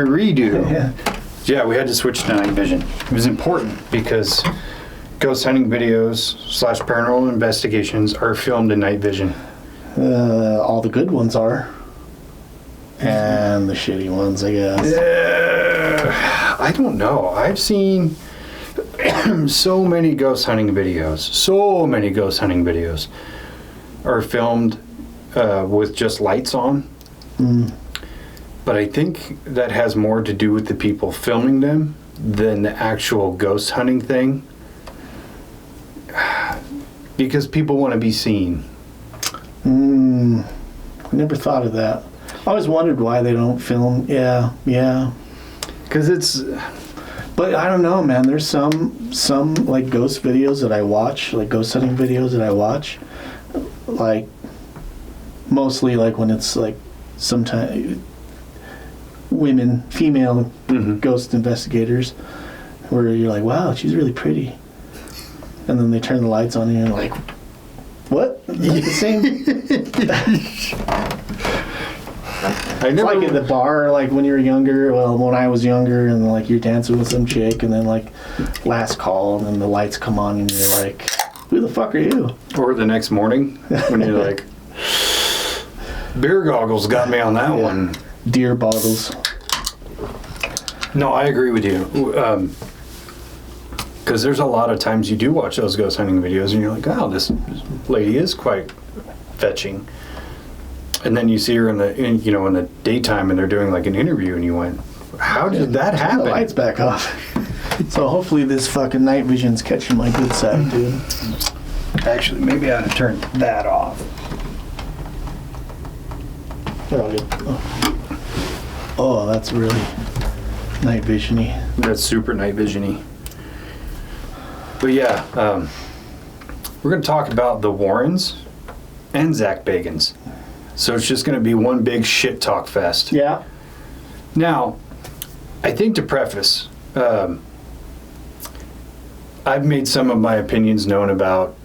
Redo. Yeah, we had to switch to night vision. It was important because ghost hunting videos / paranormal investigations are filmed in night vision. All the good ones are. And the shitty ones, I guess. I don't know. I've seen so many ghost hunting videos. So many ghost hunting videos are filmed with just lights on. Mm. But I think that has more to do with the people filming them than the actual ghost hunting thing. Because people want to be seen. I never thought of that. I always wondered why they don't film. Yeah. Because it's... But I don't know, man. There's some like ghost videos that I watch, like ghost hunting videos that I watch. Like, mostly like when it's like sometimes female ghost investigators, where you're like, wow, she's really pretty. And then they turn the lights on and you're like, what? It's the same. It's like at the bar, like when you were younger, when I was younger, and like you're dancing with some chick, and then like last call, and then the lights come on, and you're like, who the fuck are you? Or the next morning, when you're like, beer goggles got me on that one. Deer bottles. No, I agree with you. Because there's a lot of times you do watch those ghost hunting videos, and you're like, oh, this lady is quite fetching. And then you see her in the daytime, and they're doing like an interview, and you went, how did that happen? The lights back off. So hopefully this fucking night vision's catching my good side, dude. Actually, maybe I ought to turn that off. They're all good. Oh, that's really night vision-y. That's super night vision-y. But yeah, we're going to talk about the Warrens and Zach Bagans. So it's just going to be one big shit talk fest. Yeah. Now, I think to preface, I've made some of my opinions known about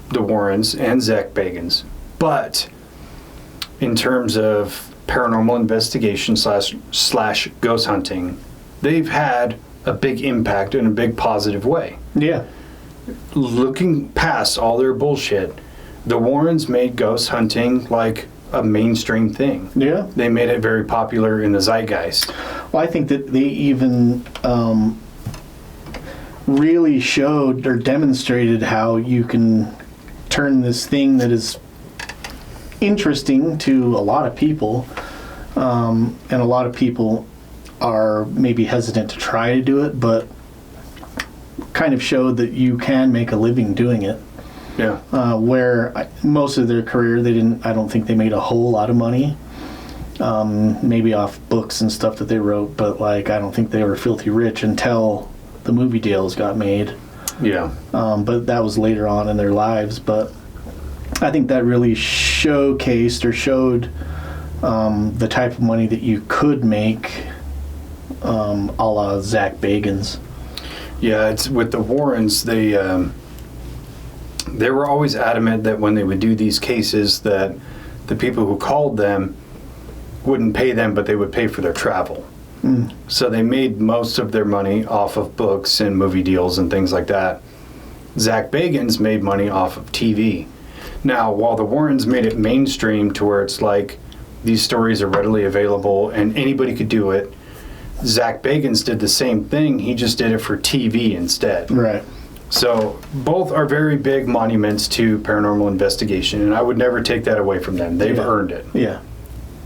the Warrens and Zach Bagans. But in terms of paranormal investigation slash ghost hunting, they've had a big impact in a big positive way. Yeah. Looking past all their bullshit, the Warrens made ghost hunting like a mainstream thing. Yeah. They made it very popular in the zeitgeist. Well, I think that they even really showed or demonstrated how you can turn this thing that is interesting to a lot of people, and a lot of people are maybe hesitant to try to do it, but kind of showed that you can make a living doing it. Yeah. Where most of their career, I don't think they made a whole lot of money. Maybe off books and stuff that they wrote, but like I don't think they were filthy rich until the movie deals got made. Yeah. But that was later on in their lives. But I think that really showcased or showed the type of money that you could make, a la Zach Bagans. Yeah, it's with the Warrens, they were always adamant that when they would do these cases that the people who called them wouldn't pay them, but they would pay for their travel. Mm. So they made most of their money off of books and movie deals and things like that. Zach Bagans made money off of TV. Now, while the Warrens made it mainstream to where it's like these stories are readily available and anybody could do it, Zach Bagans did the same thing. He just did it for TV instead. Right. So both are very big monuments to paranormal investigation, and I would never take that away from them. They've earned it. Yeah.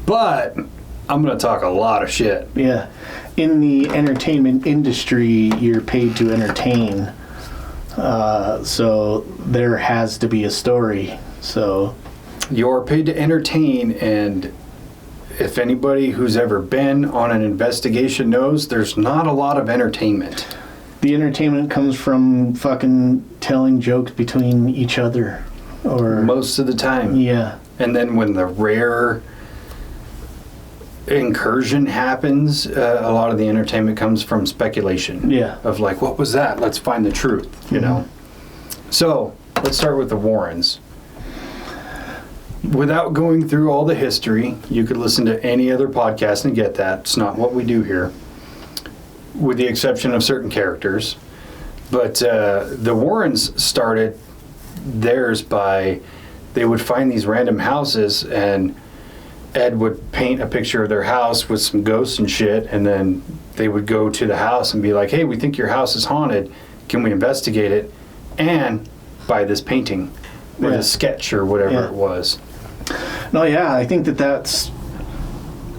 But I'm going to talk a lot of shit. Yeah. In the entertainment industry, you're paid to entertain. So there has to be a story. So you're paid to entertain, and if anybody who's ever been on an investigation knows, there's not a lot of entertainment. The entertainment comes from fucking telling jokes between each other. Or most of the time. Yeah. And then when the rare incursion happens, a lot of the entertainment comes from speculation. Yeah. Of like, what was that? Let's find the truth, you know? So, let's start with the Warrens. without going through all the history, you could listen to any other podcast and get that. It's not what we do here, with the exception of certain characters. But the Warrens started theirs by, they would find these random houses, and Ed would paint a picture of their house with some ghosts and shit, and then they would go to the house and be like, hey, we think your house is haunted. Can we investigate it? And buy this painting or this sketch or whatever it was. No, yeah, I think that's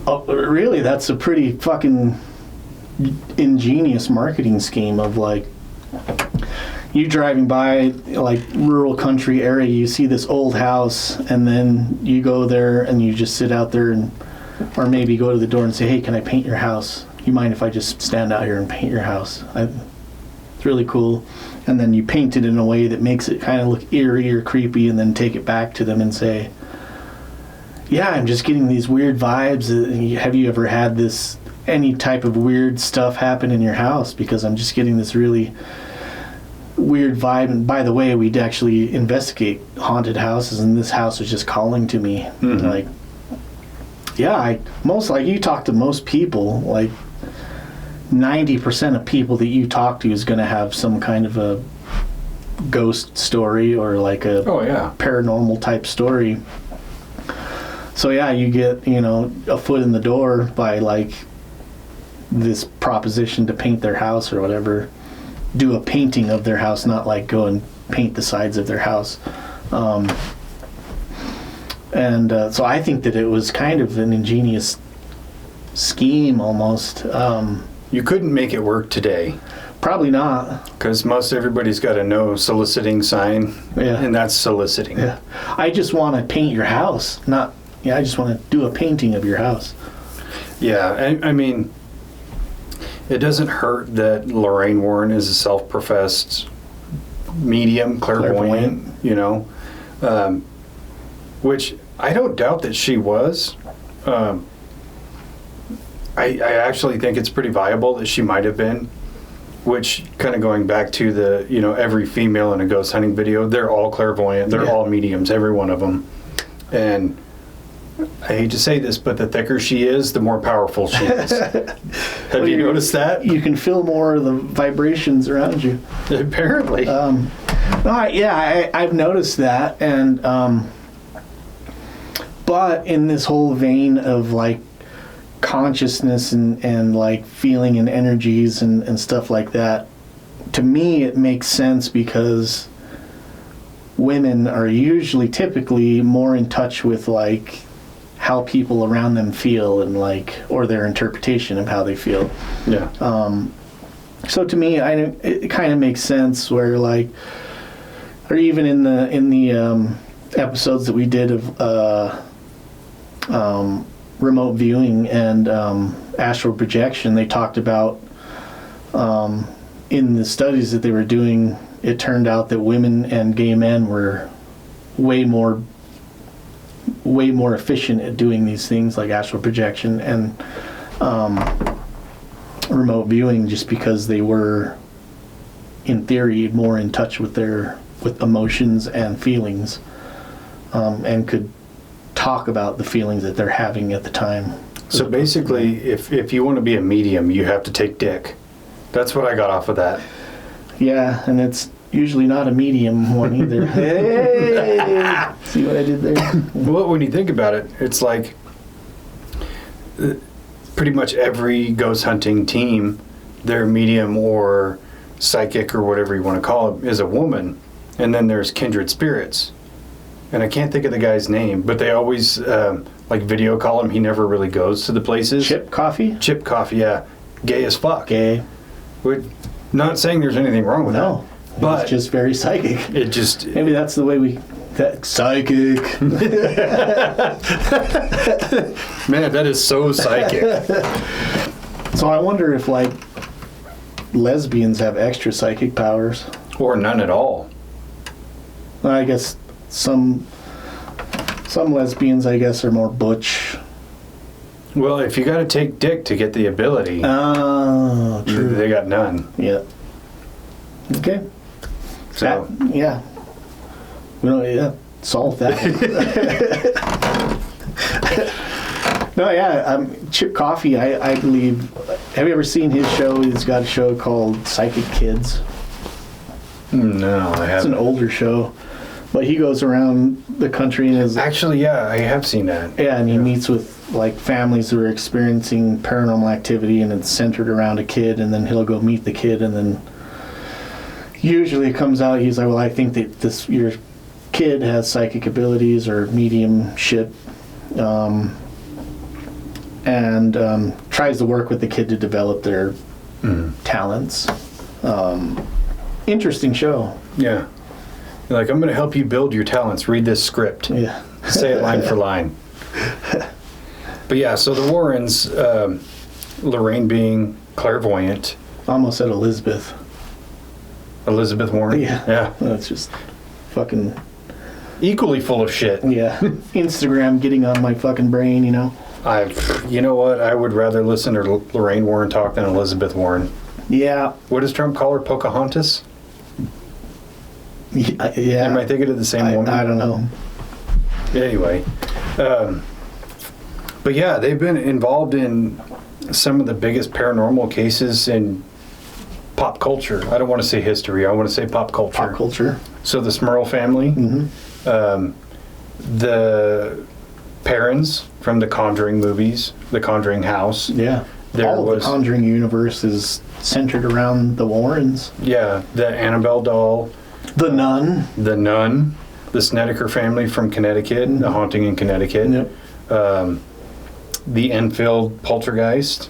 really, that's a pretty fucking ingenious marketing scheme of like, you driving by like rural country area, you see this old house, and then you go there and you just sit out there, and or maybe go to the door and say, hey, can I paint your house? You mind if I just stand out here and paint your house? It's really cool. And then you paint it in a way that makes it kind of look eerie or creepy, and then take it back to them and say, yeah, I'm just getting these weird vibes. Have you ever had any type of weird stuff happen in your house? Because I'm just getting this really weird vibe. And by the way, we'd actually investigate haunted houses, and this house was just calling to me. Mm-hmm. Like, yeah, you talk to most people, like 90% of people that you talk to is going to have some kind of a ghost story or like a paranormal type story. So yeah, you get, a foot in the door by like this proposition to paint their house or whatever. Do a painting of their house, not like go and paint the sides of their house. So I think that it was kind of an ingenious scheme almost. You couldn't make it work today. Probably not. Because most everybody's got a no soliciting sign, and that's soliciting. Yeah. I just want to paint your house, I just want to do a painting of your house. Yeah, I mean, it doesn't hurt that Lorraine Warren is a self-professed medium, clairvoyant. Which I don't doubt that she was. I actually think it's pretty viable that she might have been, which kind of going back to the, every female in a ghost hunting video, they're all clairvoyant, they're all mediums, every one of them. And I hate to say this, but the thicker she is, the more powerful she is. Have you noticed that? You can feel more of the vibrations around you. Apparently. I've noticed that. And, but in this whole vein of like consciousness and like feeling and energies and stuff like that, to me it makes sense because women are typically more in touch with like how people around them feel and like, or their interpretation of how they feel. Yeah. So to me, it kind of makes sense where like, or even in the episodes that we did of remote viewing and astral projection, they talked about in the studies that they were doing, it turned out that women and gay men were way more efficient at doing these things like astral projection and remote viewing, just because they were, in theory, more in touch with emotions and feelings, and could talk about the feelings that they're having at the time. So basically, if you want to be a medium, you have to take dick. That's what I got off of that. Yeah, and it's usually not a medium one either. Hey! See what I did there? Well, when you think about it, it's like pretty much every ghost hunting team, their medium or psychic or whatever you want to call it is a woman. And then there's kindred spirits. And I can't think of the guy's name, but they always like video call him. He never really goes to the places. Chip Coffee, yeah. Gay as fuck. Gay. We're not saying there's anything wrong with that. But it's just very psychic. Maybe that's the way psychic. Man, that is so psychic. So I wonder if like lesbians have extra psychic powers. Or none at all. I guess some lesbians, I guess, are more butch. Well, if you got to take dick to get the ability, true. They got none. Yeah. Okay. So yeah. We don't. Yeah. solve that. No, yeah, Chip Coffey, I believe. Have you ever seen his show? He's got a show called Psychic Kids. No, I haven't. It's an older show, but he goes around the country and is Actually, yeah, I have seen that. yeah, and he meets with like families who are experiencing paranormal activity, and it's centered around a kid, and then he'll go meet the kid, and then usually it comes out he's like, well, I think that your kid has psychic abilities or mediumship. And tries to work with the kid to develop their talents. Interesting show. Yeah. You're like, I'm going to help you build your talents. Read this script. Yeah. Say it line for line. But yeah, so the Warrens, Lorraine being clairvoyant. Almost said Elizabeth. Elizabeth Warren? Yeah. That's just fucking... Equally full of shit. Yeah. Instagram getting on my fucking brain, you know? You know what? I would rather listen to Lorraine Warren talk than Elizabeth Warren. Yeah. What does Trump call her? Pocahontas? Yeah. Am I thinking of the same woman? I don't know. Anyway. But yeah, they've been involved in some of the biggest paranormal cases in pop culture. I don't want to say history. I want to say pop culture. Pop culture. So the Smurl family. Mm-hmm. The Perrins from the Conjuring movies, the Conjuring house. Yeah. All of the Conjuring universe is centered around the Warrens. Yeah, the Annabelle doll. The Nun. The Nun. The Snedeker family from Connecticut, The Haunting in Connecticut. Yep. The Enfield poltergeist.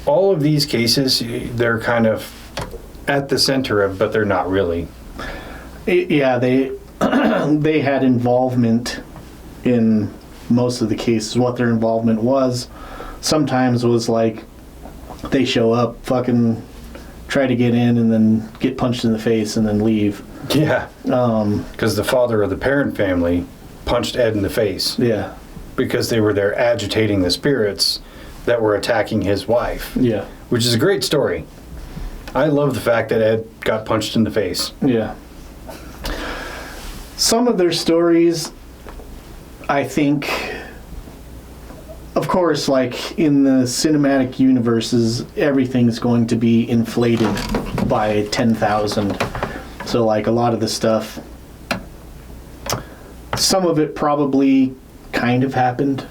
All of these cases, they're kind of at the center of, but they're not really. Yeah, they they had involvement in most of the cases. What their involvement was sometimes was like they show up, fucking try to get in, and then get punched in the face and then leave. Yeah. Because the father of the Perrin family punched Ed in the face. Yeah. Because they were there agitating the spirits that were attacking his wife. Yeah. Which is a great story. I love the fact that Ed got punched in the face. Yeah. Some of their stories, I think, of course, like in the cinematic universes, everything's going to be inflated by 10,000. So, like, a lot of the stuff, some of it probably kind of happened,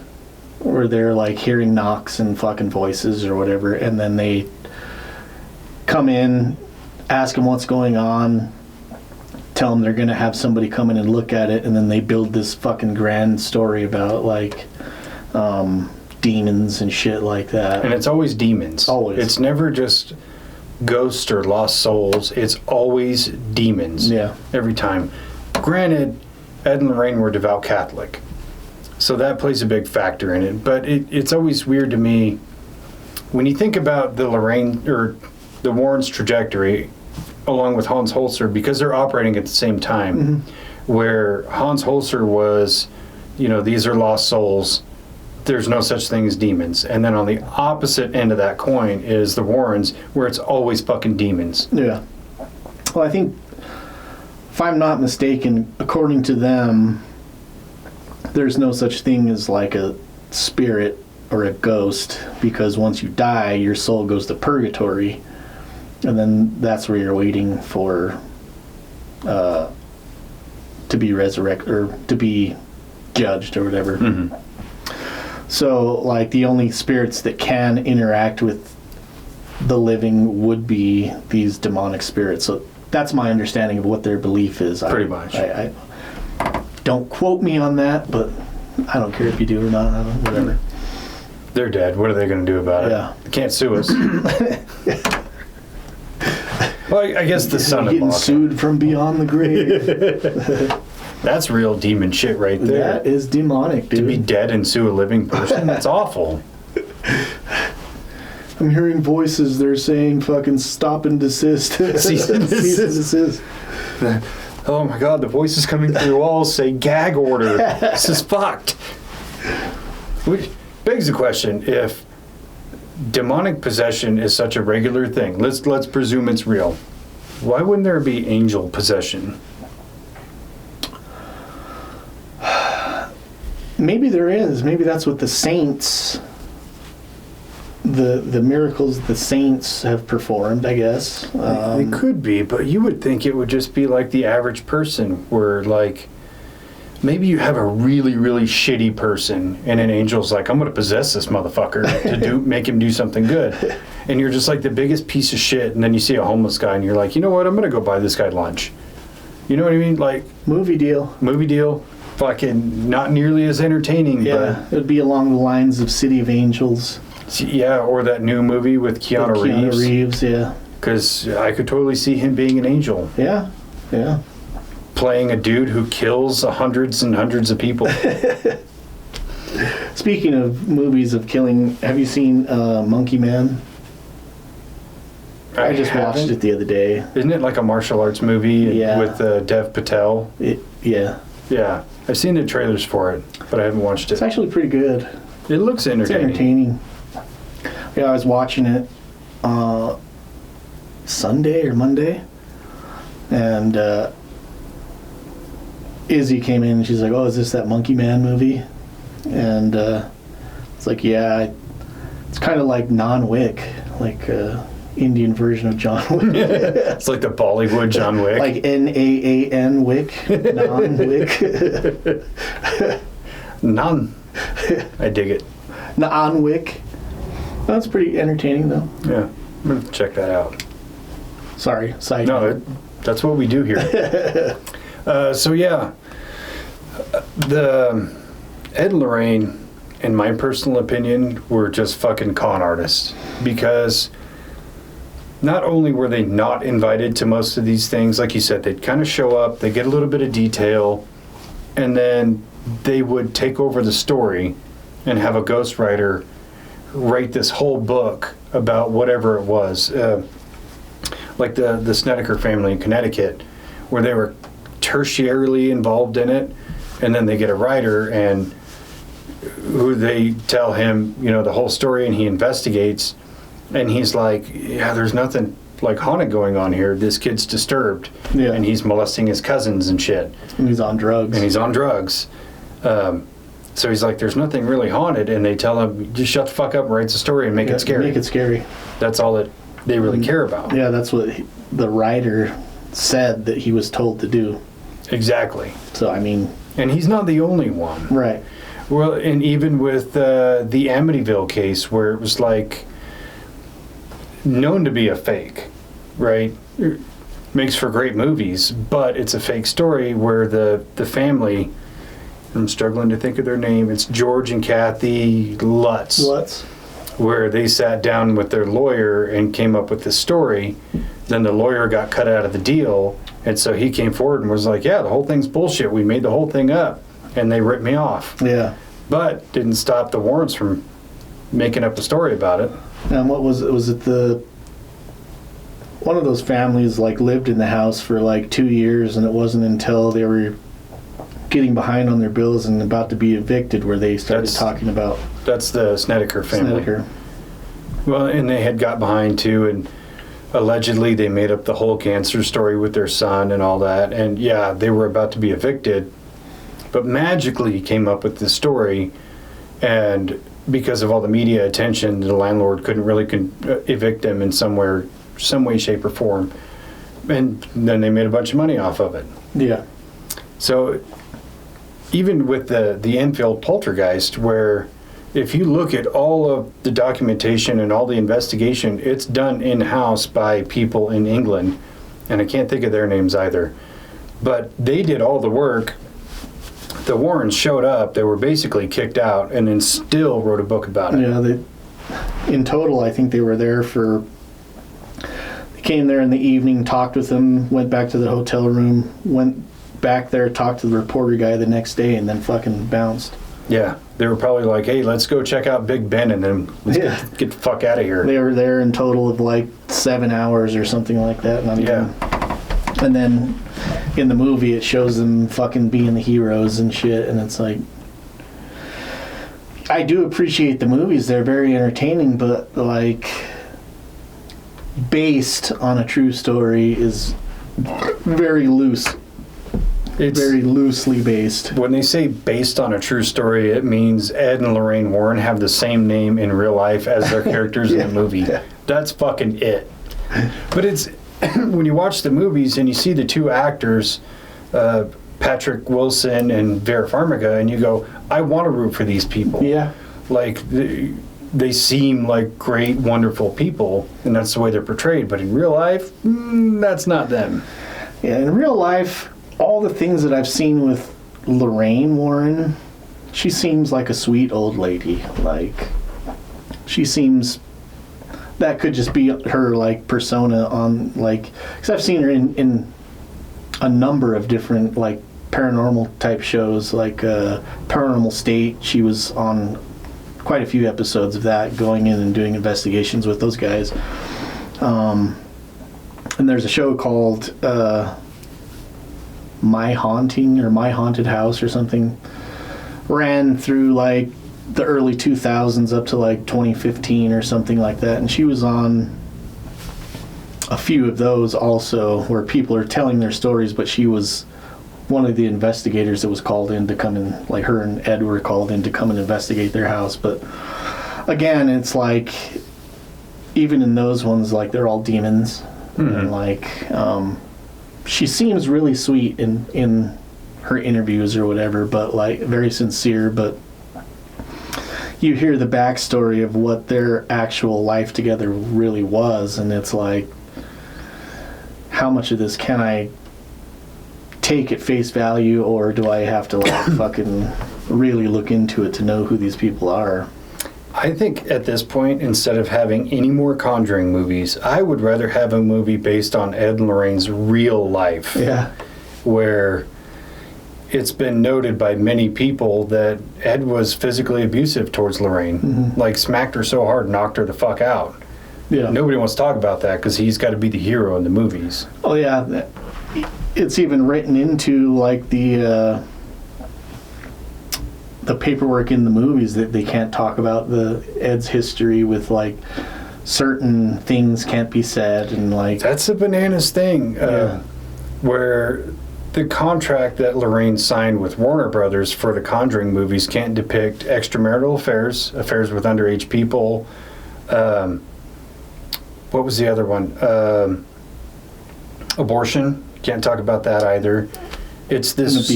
where they're like hearing knocks and fucking voices or whatever, and then they come in, ask them what's going on, tell them they're going to have somebody come in and look at it, and then they build this fucking grand story about like demons and shit like that. And it's always demons. Always. It's never just ghosts or lost souls. It's always demons. Yeah. Every time. Granted, Ed and Lorraine were devout Catholic, so that plays a big factor in it. But it's always weird to me when you think about the Lorraine or the Warrens' trajectory along with Hans Holzer, because they're operating at the same time, where Hans Holzer was, these are lost souls. There's no such thing as demons. And then on the opposite end of that coin is the Warrens, where it's always fucking demons. Yeah. Well, I think, if I'm not mistaken, according to them, there's no such thing as like a spirit or a ghost, because once you die, your soul goes to purgatory, and then that's where you're waiting for to be resurrected or to be judged or whatever. Mm-hmm. So, like, the only spirits that can interact with the living would be these demonic spirits. So that's my understanding of what their belief is. Pretty much. I don't quote me on that, but I don't care if you do or not. Whatever. They're dead. What are they going to do about it? Yeah. They can't sue us. Well, I guess the son-in-law. Getting sued from beyond the grave. That's real demon shit right there. That is demonic, dude. To be dead and sue a living person, that's awful. I'm hearing voices. They're saying fucking stop and desist. Cease and desist. Oh my god, the voices coming through the walls say gag order. This is fucked. Which begs the question, if demonic possession is such a regular thing, let's presume it's real, why wouldn't there be angel possession? maybe there is. Maybe that's what the saints, the miracles the saints have performed, I guess. It could be, but you would think it would just be like the average person, where like maybe you have a really, really shitty person, and an angel's like, I'm going to possess this motherfucker to make him do something good. And you're just like the biggest piece of shit, and then you see a homeless guy, and you're like, you know what, I'm going to go buy this guy lunch. You know what I mean? Like movie deal. Fucking not nearly as entertaining. Yeah, it would be along the lines of City of Angels. Yeah, or that new movie with Keanu Reeves, yeah. Because I could totally see him being an angel. Yeah. Playing a dude who kills hundreds and hundreds of people. Speaking of movies of killing, have you seen Monkey Man? I just watched it the other day. Isn't it like a martial arts movie with Dev Patel? Yeah. Yeah. I've seen the trailers for it, but I haven't watched it. It's actually pretty good. It looks entertaining. It's entertaining. Yeah, I was watching it Sunday or Monday, and Izzy came in and she's like, oh, is this that Monkey Man movie? And it's like, yeah, it's kind of like Non-Wick, like Indian version of John Wick. It's like the Bollywood John Wick. Like Naan Wick. Non-Wick. None. I dig it. Naan Wick. That's pretty entertaining, though. Yeah, I'm going to check that out. Sorry, side note. No, that's what we do here. So yeah, the Ed and Lorraine, in my personal opinion, were just fucking con artists, because not only were they not invited to most of these things, like you said, they'd kind of show up, they get a little bit of detail, and then they would take over the story and have a ghostwriter write this whole book about whatever it was, like the Snedeker family in Connecticut, where they were tertiarily involved in it, and then they get a writer and who they tell him, you know, the whole story, and he investigates, and he's like, yeah, there's nothing like haunted going on here. This kid's disturbed, and he's molesting his cousins and shit. And he's on drugs. So he's like, there's nothing really haunted, and they tell him, just shut the fuck up and write the story and make it scary. Make it scary. That's all that they really care about. Yeah, that's what the writer said that he was told to do. Exactly. So, I mean... And he's not the only one. Right. Well, and even with the Amityville case, where it was like known to be a fake, right? It makes for great movies, but it's a fake story where the family, I'm struggling to think of their name, it's George and Kathy Lutz. Where they sat down with their lawyer and came up with this story. Then the lawyer got cut out of the deal, and so he came forward and was like, yeah, the whole thing's bullshit. We made the whole thing up, and they ripped me off. Yeah. But didn't stop the Warrens from making up a story about it. And what was it? Was it one of those families like lived in the house for like 2 years, and it wasn't until they were getting behind on their bills and about to be evicted where they started talking about... That's the Snedeker family. Snedeker. Well, and they had got behind too, and allegedly they made up the whole cancer story with their son and all that. And yeah, they were about to be evicted, but magically came up with this story, and because of all the media attention, the landlord couldn't really evict them in some way, shape, or form. And then they made a bunch of money off of it. Yeah. So even with the Enfield poltergeist, where if you look at all of the documentation and all the investigation, it's done in-house by people in England, and I can't think of their names either, but they did all the work. The Warrens showed up, they were basically kicked out, and then still wrote a book about it. Yeah, in total, I think they were there they came there in the evening, talked with them, went back to the hotel room, went back there, talked to the reporter guy the next day, and then fucking bounced. Yeah, they were probably like, hey, let's go check out Big Ben, and then let's get the fuck out of here. They were there in total of like 7 hours or something like that. Not even. And then in the movie, it shows them fucking being the heroes and shit, and it's like... I do appreciate the movies. They're very entertaining, but like... based on a true story is very loose. It's very loosely based. when they say based on a true story, it means Ed and Lorraine Warren have the same name in real life as their characters in the movie. Yeah. That's fucking it. But it's when you watch the movies and you see the two actors, Patrick Wilson and Vera Farmiga, and you go, I want to root for these people. Yeah. Like they seem like great, wonderful people, and that's the way they're portrayed. But in real life, that's not them. Yeah, in real life, all the things that I've seen with Lorraine Warren, she seems like a sweet old lady. Like, she seems, that could just be her, like, persona on, like, because I've seen her in a number of different, like, paranormal type shows, like Paranormal State. She was on quite a few episodes of that, going in and doing investigations with those guys. And there's a show called My Haunting or My Haunted House or something. Ran through like the early 2000s up to like 2015 or something like that. And she was on a few of those also where people are telling their stories, but she was one of the investigators that was called in to come and, like, her and Ed were called in to come and investigate their house. But again, it's like, even in those ones, like, they're all demons. And like, she seems really sweet in her interviews or whatever, but like very sincere. But you hear the backstory of what their actual life together really was, and it's like, how much of this can I take at face value, or do I have to like fucking really look into it to know who these people are? I think at this point, instead of having any more Conjuring movies, I would rather have a movie based on Ed and Lorraine's real life. Yeah. Where it's been noted by many people that Ed was physically abusive towards Lorraine. Like, smacked her so hard, knocked her the fuck out. Yeah. Nobody wants to talk about that because he's got to be the hero in the movies. Oh yeah, it's even written into like the paperwork in the movies that they can't talk about Ed's history with, like, certain things can't be said, and like That's a bananas thing. Where the contract that Lorraine signed with Warner Brothers for the Conjuring movies can't depict extramarital affairs with underage people. What was the other one? Abortion. Can't talk about that either. It's this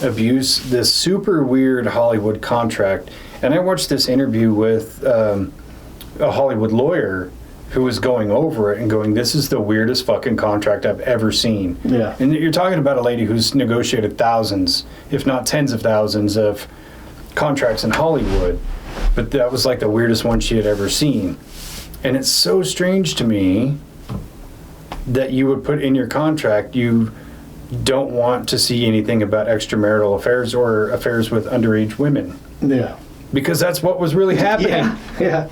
abuse, this super weird Hollywood contract. And I watched this interview with a Hollywood lawyer who was going over it and going, this is the weirdest fucking contract I've ever seen. Yeah. And you're talking about a lady who's negotiated thousands, if not tens of thousands of contracts in Hollywood. But that was like the weirdest one she had ever seen. And it's so strange to me that you would put in your contract you don't want to see anything about extramarital affairs or affairs with underage women. Yeah. Because that's what was really happening. Yeah.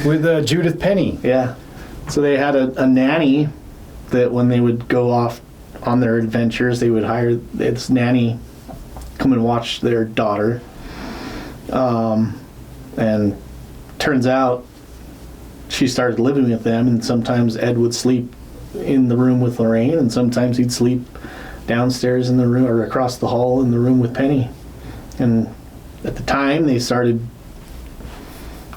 With Judith Penny. Yeah. So they had a nanny that when they would go off on their adventures, they would hire this nanny come and watch their daughter. And turns out she started living with them, and sometimes Ed would sleep in the room with Lorraine, and sometimes he'd sleep downstairs in the room or across the hall in the room with Penny. And at the time they started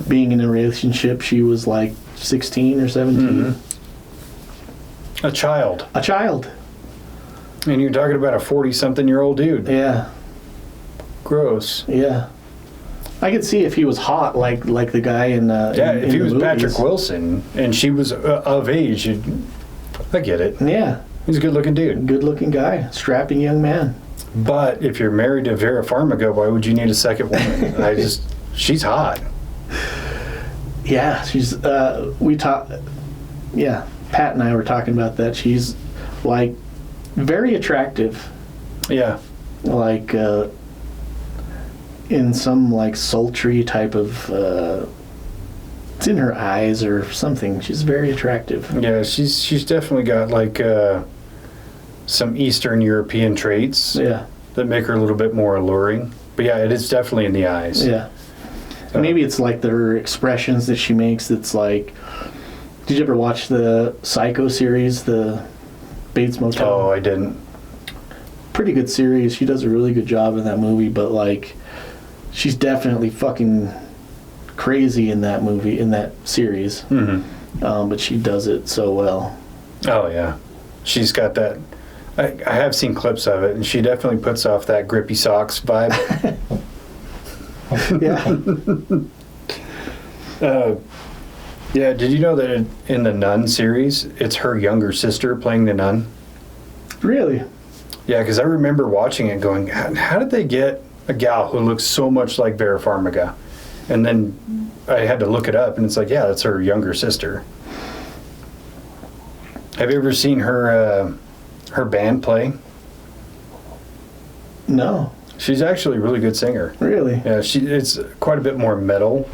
being in a relationship, she was like 16 or 17. A child. And you're talking about a 40-something-year-old dude. Yeah. Gross. Yeah. I could see if he was hot, like the guy in if he was movies. Patrick Wilson and she was of age, I get it. Yeah. He's a good-looking dude. Good-looking guy. Strapping young man. But if you're married to Vera Farmiga, why would you need a second woman? She's hot. Yeah, she's, Pat and I were talking about that. She's, like, very attractive. Yeah. Like, in some, like, sultry type of, it's in her eyes or something. She's very attractive. Yeah, she's definitely got, like, some Eastern European traits that make her a little bit more alluring. But yeah, it is definitely in the eyes. Yeah. Maybe it's like their expressions that she makes that's like... Did you ever watch the Psycho series, the Bates Motel? Oh, I didn't. pretty good series. She does a really good job in that movie, but like, she's definitely fucking crazy in that movie, in that series. But she does it so well. Oh yeah, she's got that. I have seen clips of it, and she definitely puts off that grippy socks vibe. Yeah. Did you know that in the Nun series, it's her younger sister playing the nun? Really? Yeah, because I remember watching it going, how did they get a gal who looks so much like Vera Farmiga? And then I had to look it up, and it's like, yeah, that's her younger sister. Have you ever seen her band play? No. She's actually a really good singer. Really? Yeah, it's quite a bit more metal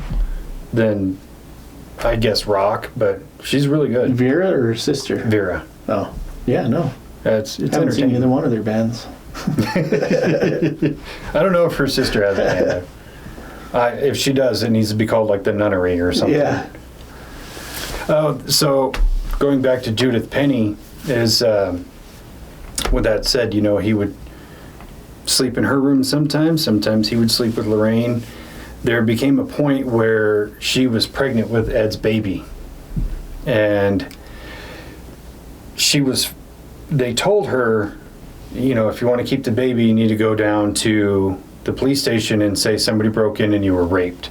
than, I guess, rock, but she's really good. Vera or her sister? Vera. Oh, yeah, no. It's I haven't seen entertaining. either one of their bands. I don't know if her sister has a band. If she does, it needs to be called like the Nunnery or something. Yeah. So going back to Judith Penny is, with that said, he would sleep in her room sometimes he would sleep with Lorraine. There became a point where she was pregnant with Ed's baby, and they told her, if you want to keep the baby, you need to go down to the police station and say somebody broke in and you were raped.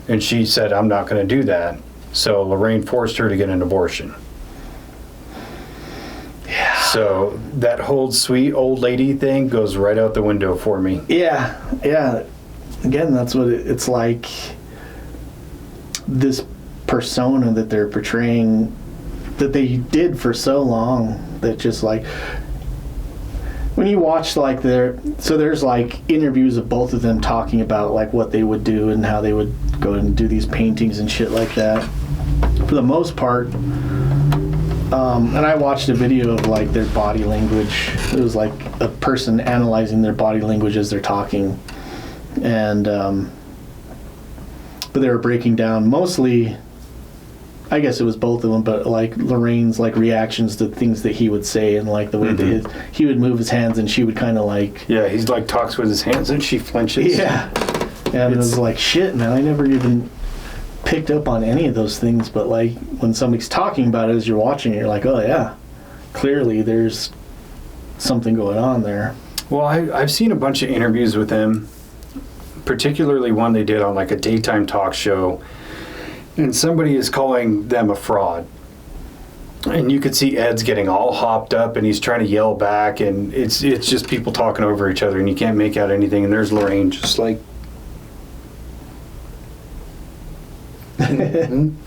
And she said, I'm not going to do that. So Lorraine forced her to get an abortion. Yeah. So that whole sweet old lady thing goes right out the window for me. Yeah. Again, that's what it's like. This persona that they're portraying, that they did for so long, that just like, when you watch like there's like interviews of both of them talking about like what they would do and how they would go and do these paintings and shit like that. For the most part, and I watched a video of like their body language. It was like a person analyzing their body language as they're talking, and but they were breaking down mostly, I guess it was both of them, but like Lorraine's like reactions to things that he would say, and like the way that he would move his hands, and she would kind of like, yeah, he's like talks with his hands and she flinches. Yeah. And it was like, shit, man, I never even picked up on any of those things, but like when somebody's talking about it as you're watching it, you're like, oh yeah, clearly there's something going on there. Well, I've seen a bunch of interviews with him, particularly one they did on like a daytime talk show, and somebody is calling them a fraud. And you could see Ed's getting all hopped up, and he's trying to yell back, and it's just people talking over each other, and you can't make out anything, and there's Lorraine just like... And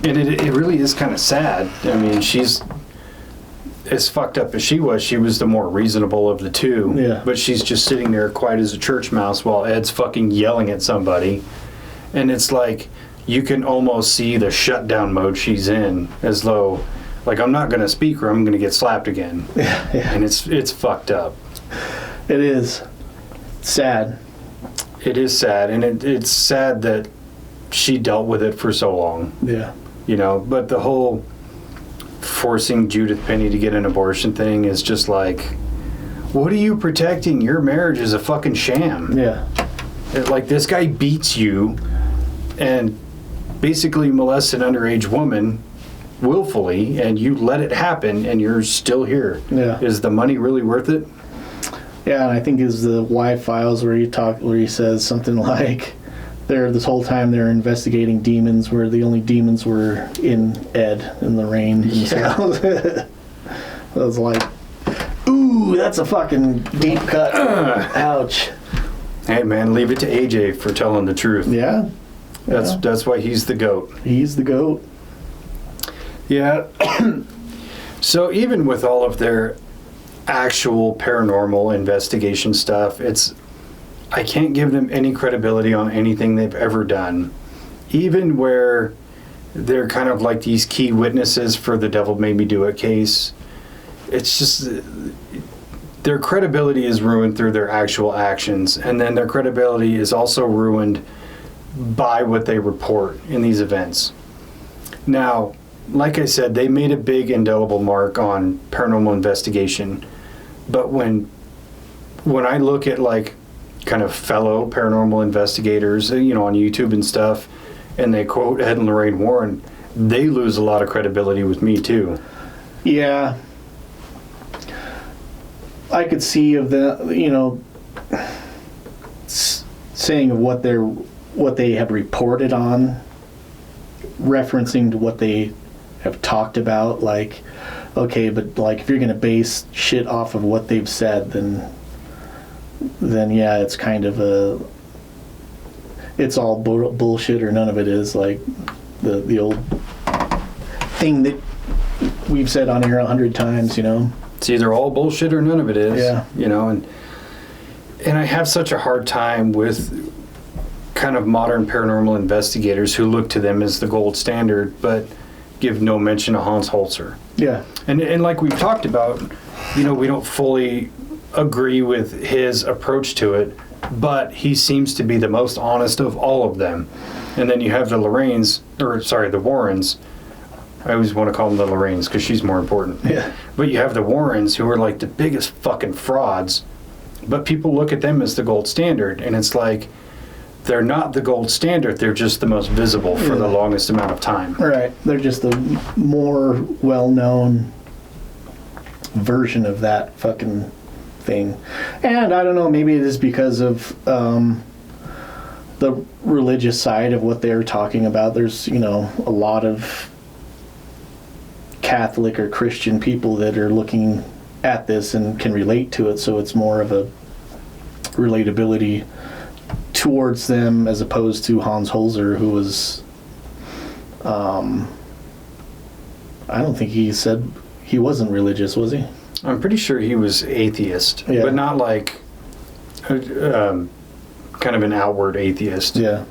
it really is kind of sad. I mean, she's as fucked up as she was the more reasonable of the two. Yeah. But she's just sitting there quiet as a church mouse while Ed's fucking yelling at somebody. And it's like, you can almost see the shutdown mode she's in, as though, like, I'm not going to speak or I'm going to get slapped again. Yeah. And it's fucked up. It is sad. It is sad, and it's sad that she dealt with it for so long. Yeah. But the whole forcing Judith Penny to get an abortion thing is just like, what are you protecting? Your marriage is a fucking sham. Yeah. Like, this guy beats you and basically molests an underage woman willfully, and you let it happen, and you're still here. Yeah. Is the money really worth it? Yeah, and I think is the Y Files where he says something like, this whole time they're investigating demons, where the only demons were in Ed and Lorraine themselves. Yeah. I was like, ooh, that's a fucking deep cut. Ouch. Hey man, leave it to AJ for telling the truth. Yeah. That's why he's the GOAT. He's the GOAT. Yeah. So even with all of their actual paranormal investigation stuff, I can't give them any credibility on anything they've ever done. Even where they're kind of like these key witnesses for the Devil Made Me Do It case, it's just their credibility is ruined through their actual actions, and then their credibility is also ruined by what they report in these events. Now, like I said, they made a big indelible mark on paranormal investigation, but when when I look at like kind of fellow paranormal investigators, on YouTube and stuff, and they quote Ed and Lorraine Warren, they lose a lot of credibility with me too. Yeah. I could see of the, saying of what they have reported on, referencing to what they have talked about, like, okay, but like if you're going to base shit off of what they've said, then yeah, it's kind of it's all bullshit or none of it is, like the old thing that we've said on here 100 times, It's either all bullshit or none of it is. Yeah. And I have such a hard time with kind of modern paranormal investigators who look to them as the gold standard, but give no mention of Hans Holzer. Yeah. And like we've talked about, we don't fully agree with his approach to it, but he seems to be the most honest of all of them. And then you have the Warrens. I always want to call them the Lorraines because she's more important. Yeah. But you have the Warrens who are like the biggest fucking frauds, but people look at them as the gold standard, and it's like they're not the gold standard, they're just the most visible for the longest amount of time. Right. They're just the more well-known version of that fucking thing. And I don't know, maybe it is because of the religious side of what they're talking about. There's, a lot of Catholic or Christian people that are looking at this and can relate to it, so it's more of a relatability towards them as opposed to Hans Holzer, who was I don't think he said he wasn't religious, was he? I'm pretty sure he was atheist, but not like kind of an outward atheist. Yeah.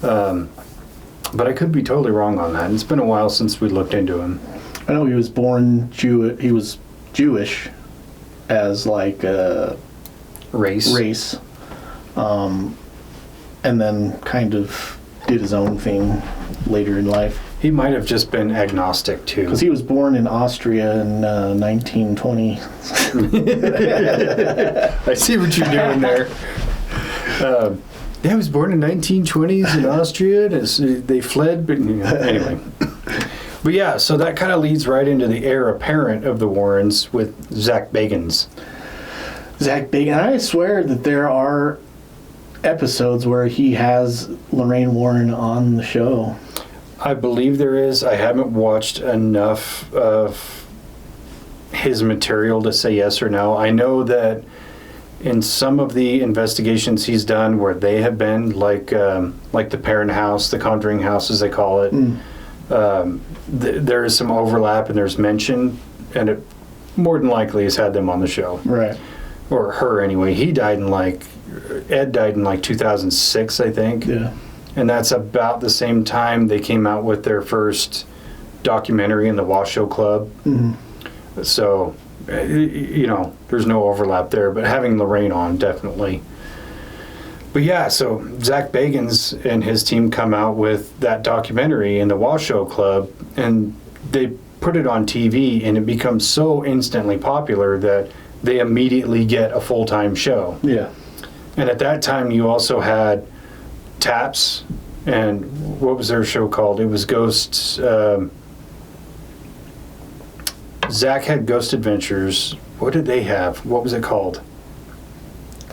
But I could be totally wrong on that. It's been a while since we looked into him. I know he was born he was Jewish as like a race. And then kind of did his own thing later in life. He might have just been agnostic too. Because he was born in Austria in 1920. I see what you're doing there. He was born in 1920s in Austria. They fled, but anyway. But yeah, so that kind of leads right into the heir apparent of the Warrens with Zach Bagans. Zach Bagans. I swear that there are episodes where he has Lorraine Warren on the show. I believe there is. I haven't watched enough of his material to say yes or no. I know that in some of the investigations he's done where they have been, like the Parent House, the Conjuring House as they call it, there is some overlap and there's mention, and it more than likely has had them on the show. Right. Or her anyway. Ed died in like 2006, I think. Yeah. And that's about the same time they came out with their first documentary in the Washoe Club. Mm-hmm. So, there's no overlap there, but having Lorraine on, definitely. But yeah, so Zach Bagans and his team come out with that documentary in the Washoe Club, and they put it on TV, and it becomes so instantly popular that they immediately get a full-time show. Yeah. And at that time, you also had Taps, and what was their show called? It was Ghosts. Zach had Ghost Adventures. What did they have? What was it called?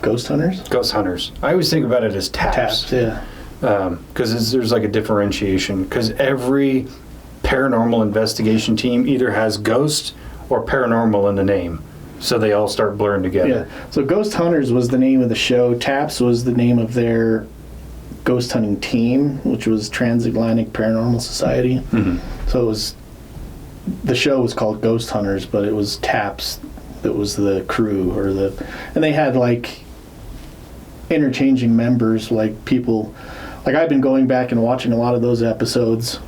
Ghost Hunters? Ghost Hunters. I always think about it as Taps. Taps, yeah. Because there's like a differentiation. Because every paranormal investigation team either has ghost or paranormal in the name. So they all start blurring together. Yeah. So Ghost Hunters was the name of the show. Taps was the name of their ghost hunting team, which was Transatlantic Paranormal Society. Mm-hmm. So the show was called Ghost Hunters, but it was Taps that was the crew, and they had like interchanging members, like people, like I've been going back and watching a lot of those episodes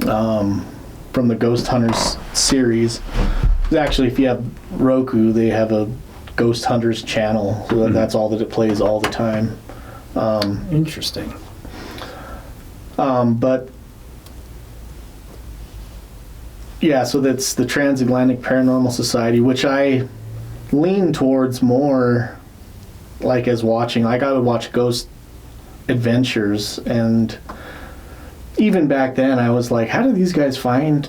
from the Ghost Hunters series. Actually, if you have Roku, they have a Ghost Hunters channel, so that's all that it plays all the time. Interesting. But yeah, so that's the Transatlantic Paranormal Society, which I lean towards more like as watching. Like I would watch Ghost Adventures, and even back then I was like, how do these guys find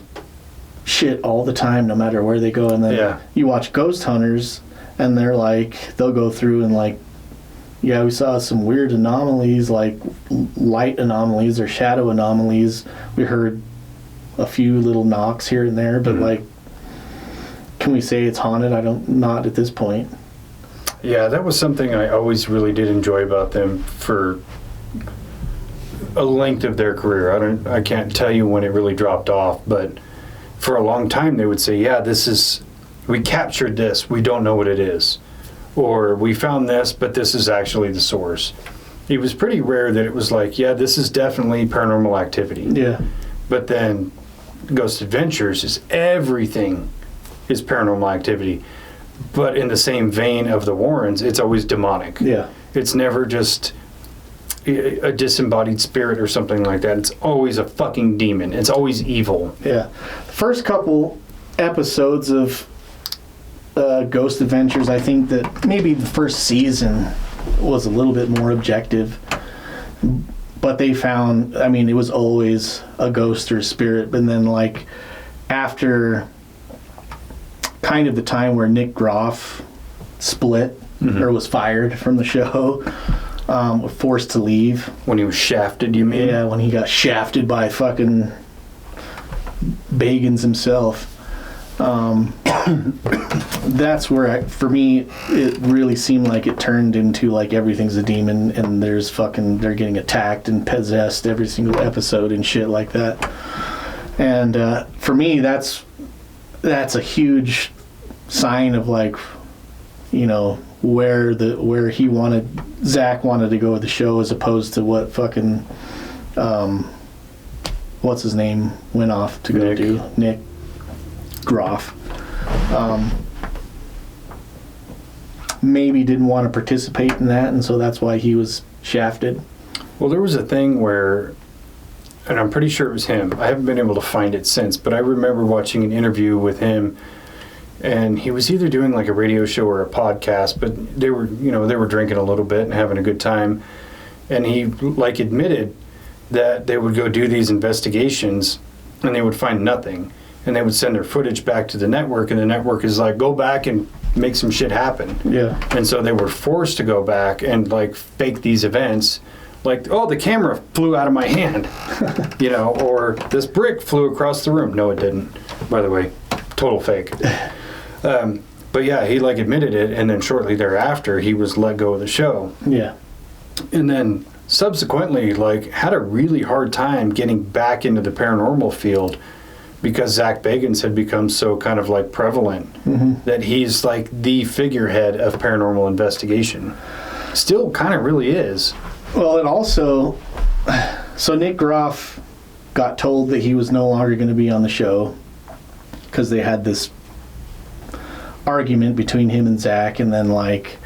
shit all the time no matter where they go? And then you watch Ghost Hunters and they're like, they'll go through and like, yeah, we saw some weird anomalies, like light anomalies or shadow anomalies. We heard a few little knocks here and there, but like, can we say it's haunted? Not at this point. Yeah, that was something I always really did enjoy about them for a length of their career. I can't tell you when it really dropped off, but for a long time they would say, yeah, we captured this, we don't know what it is. Or we found this, but this is actually the source. It was pretty rare that it was like, yeah, this is definitely paranormal activity. Yeah. But then Ghost Adventures is everything is paranormal activity. But in the same vein of the Warrens, it's always demonic. Yeah. It's never just a disembodied spirit or something like that. It's always a fucking demon. It's always evil. Yeah. The first couple episodes of Ghost Adventures, I think that maybe the first season was a little bit more objective. But they found, I mean, it was always a ghost or a spirit. But then, like, after kind of the time where Nick Groff split or was fired from the show, forced to leave. When he was shafted, you mean? Yeah, when he got shafted by fucking Bagans himself. That's where, for me, it really seemed like it turned into like everything's a demon and they're getting attacked and possessed every single episode and shit like that. And for me, that's a huge sign of like, you know, where Zach wanted to go with the show as opposed to what fucking what's his name went off to go do. Nick Groff. Maybe didn't want to participate in that, and so that's why he was shafted. Well, there was a thing where, and I'm pretty sure it was him. I haven't been able to find it since, but I remember watching an interview with him, and he was either doing like a radio show or a podcast, but they were drinking a little bit and having a good time, and he like admitted that they would go do these investigations and they would find nothing, and they would send their footage back to the network, and the network is like, go back and make some shit happen. Yeah. And so they were forced to go back and like fake these events, like, oh, the camera flew out of my hand, you know, or this brick flew across the room. No, it didn't, by the way. Total fake. But yeah, he like admitted it, and then shortly thereafter he was let go of the show. Yeah. And then subsequently like had a really hard time getting back into the paranormal field because Zach Bagans had become so kind of like prevalent that he's like the figurehead of paranormal investigation. Still kind of really is. Well, it also, so Nick Groff got told that he was no longer going to be on the show because they had this argument between him and Zach, and then like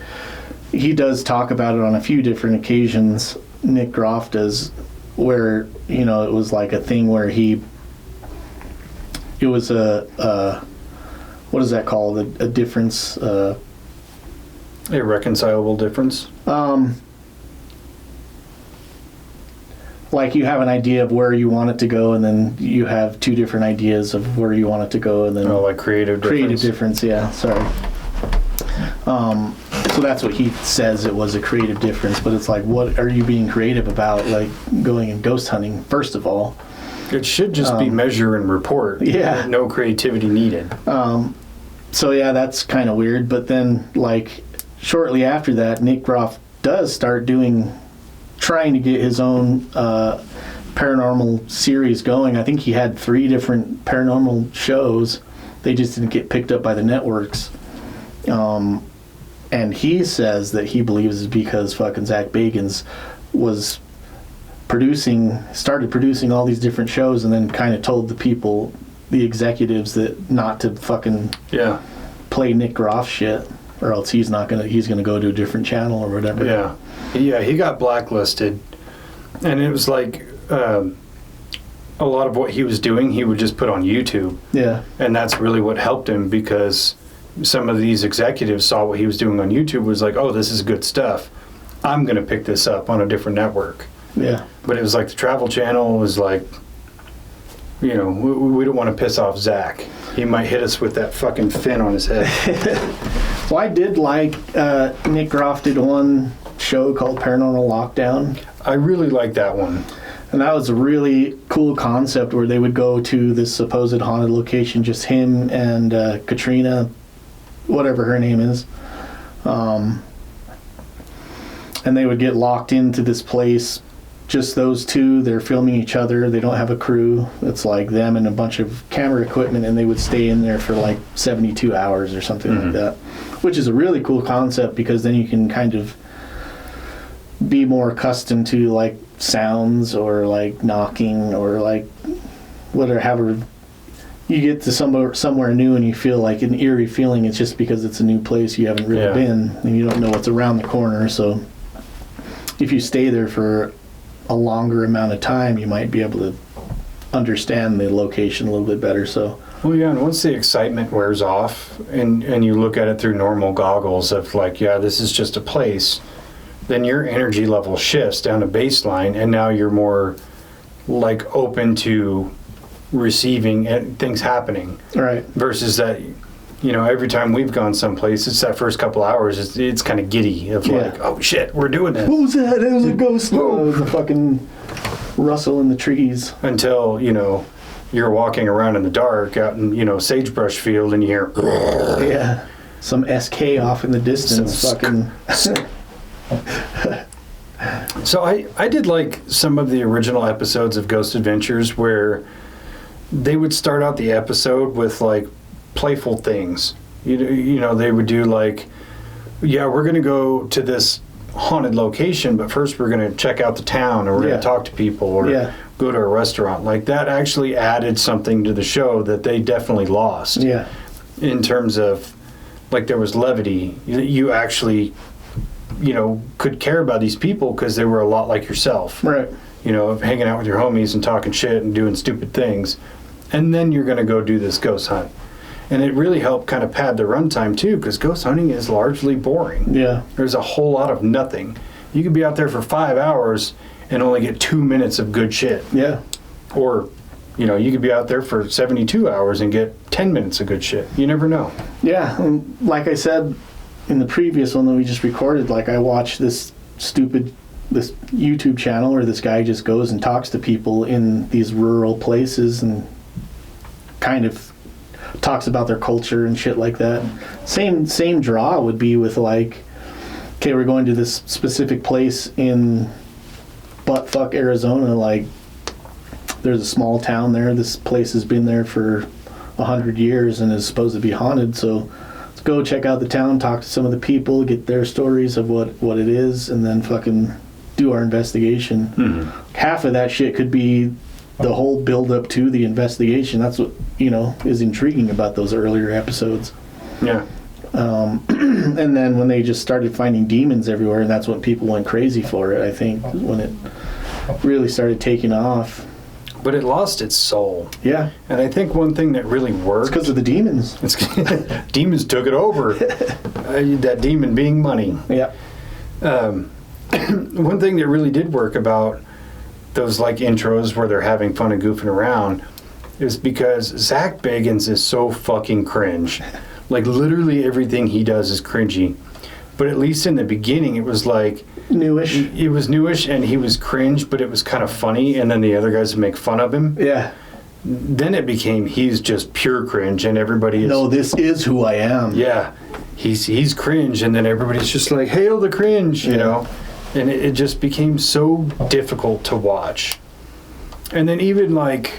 he does talk about it on a few different occasions. Nick Groff does, where, you know, it was like a thing where it was a what is that called? A difference? Irreconcilable difference? Like you have an idea of where you want it to go, and then you have two different ideas of where you want it to go, and then like creative difference. Yeah, sorry. So that's what he says, it was a creative difference, but it's like, what are you being creative about? Like going and ghost hunting, first of all. It should just be measure and report. Yeah. No creativity needed. So yeah, that's kind of weird. But then, like, shortly after that, Nick Groff does start trying to get his own paranormal series going. I think he had 3 different paranormal shows. They just didn't get picked up by the networks. And he says that he believes it's because fucking Zach Bagans was started producing all these different shows, and then kind of told the executives that not to fucking play Nick Groff shit, or else he's gonna go to a different channel or whatever. Yeah, he got blacklisted, and it was like a lot of what he was doing he would just put on YouTube. Yeah. And that's really what helped him, because some of these executives saw what he was doing on YouTube, was like, oh, this is good stuff. I'm going to pick this up on a different network. Yeah. But it was like the Travel Channel was like, you know, we don't want to piss off Zach. He might hit us with that fucking fin on his head. Well, I did like Nick Groff did one show called Paranormal Lockdown. I really like that one. And that was a really cool concept where they would go to this supposed haunted location, just him and Katrina, whatever her name is. And they would get locked into this place, just those two. They're filming each other. They don't have a crew. It's like them and a bunch of camera equipment, and they would stay in there for like 72 hours or something like that, which is a really cool concept because then you can kind of be more accustomed to like sounds or like knocking or like whatever. You get to somewhere new and you feel like an eerie feeling. It's just because it's a new place you haven't really been and you don't know what's around the corner. So if you stay there for a longer amount of time, you might be able to understand the location a little bit better. So well, yeah, and once the excitement wears off and you look at it through normal goggles of like, yeah, this is just a place, then your energy level shifts down to baseline, and now you're more like open to receiving things happening. Right. Versus that, you know, every time we've gone someplace, it's that first couple hours, it's kind of giddy of like, oh shit, we're doing this. What was that? It was a ghost. Oh, it was a fucking rustle in the trees. Until, you know, you're walking around in the dark out in, you know, sagebrush field and you hear, yeah, some SK off in the distance. So I did like some of the original episodes of Ghost Adventures where they would start out the episode with like playful things. You know, they would do like, yeah, we're going to go to this haunted location, but first we're going to check out the town, or we're going to talk to people, or go to a restaurant. Like that actually added something to the show that they definitely lost. Yeah. In terms of, like, there was levity. You actually, you know, could care about these people because they were a lot like yourself. Right. You know, hanging out with your homies and talking shit and doing stupid things. And then you're going to go do this ghost hunt. And it really helped kind of pad the runtime, too, because ghost hunting is largely boring. Yeah. There's a whole lot of nothing. You could be out there for 5 hours and only get 2 minutes of good shit. Yeah. Or, you know, you could be out there for 72 hours and get 10 minutes of good shit. You never know. Yeah. And like I said in the previous one that we just recorded, like, I watched this YouTube channel where this guy just goes and talks to people in these rural places and kind of talks about their culture and shit like that. Same draw would be with, like, okay, we're going to this specific place in buttfuck Arizona. Like, there's a small town there. This place has been there for 100 years and is supposed to be haunted. So let's go check out the town, talk to some of the people, get their stories of what it is, and then fucking do our investigation. Mm-hmm. Half of that shit could be the whole build up to the investigation. That's what, you know, is intriguing about those earlier episodes. Yeah. And then when they just started finding demons everywhere, and that's when people went crazy for it, I think, when it really started taking off. But it lost its soul. Yeah. And I think one thing that really worked... It's because of the demons. Demons took it over. That demon being money. Yeah. One thing that really did work about those, like, intros where they're having fun and goofing around is because Zach Bagans is so fucking cringe. Like, literally everything he does is cringy. But at least in the beginning, it was like... Newish. It was newish, and he was cringe, but it was kind of funny, and then the other guys would make fun of him. Yeah. Then it became, he's just pure cringe, and everybody is... No, this is who I am. Yeah. He's cringe, and then everybody's just like, hail the cringe, you know? And it just became so difficult to watch. And then even, like,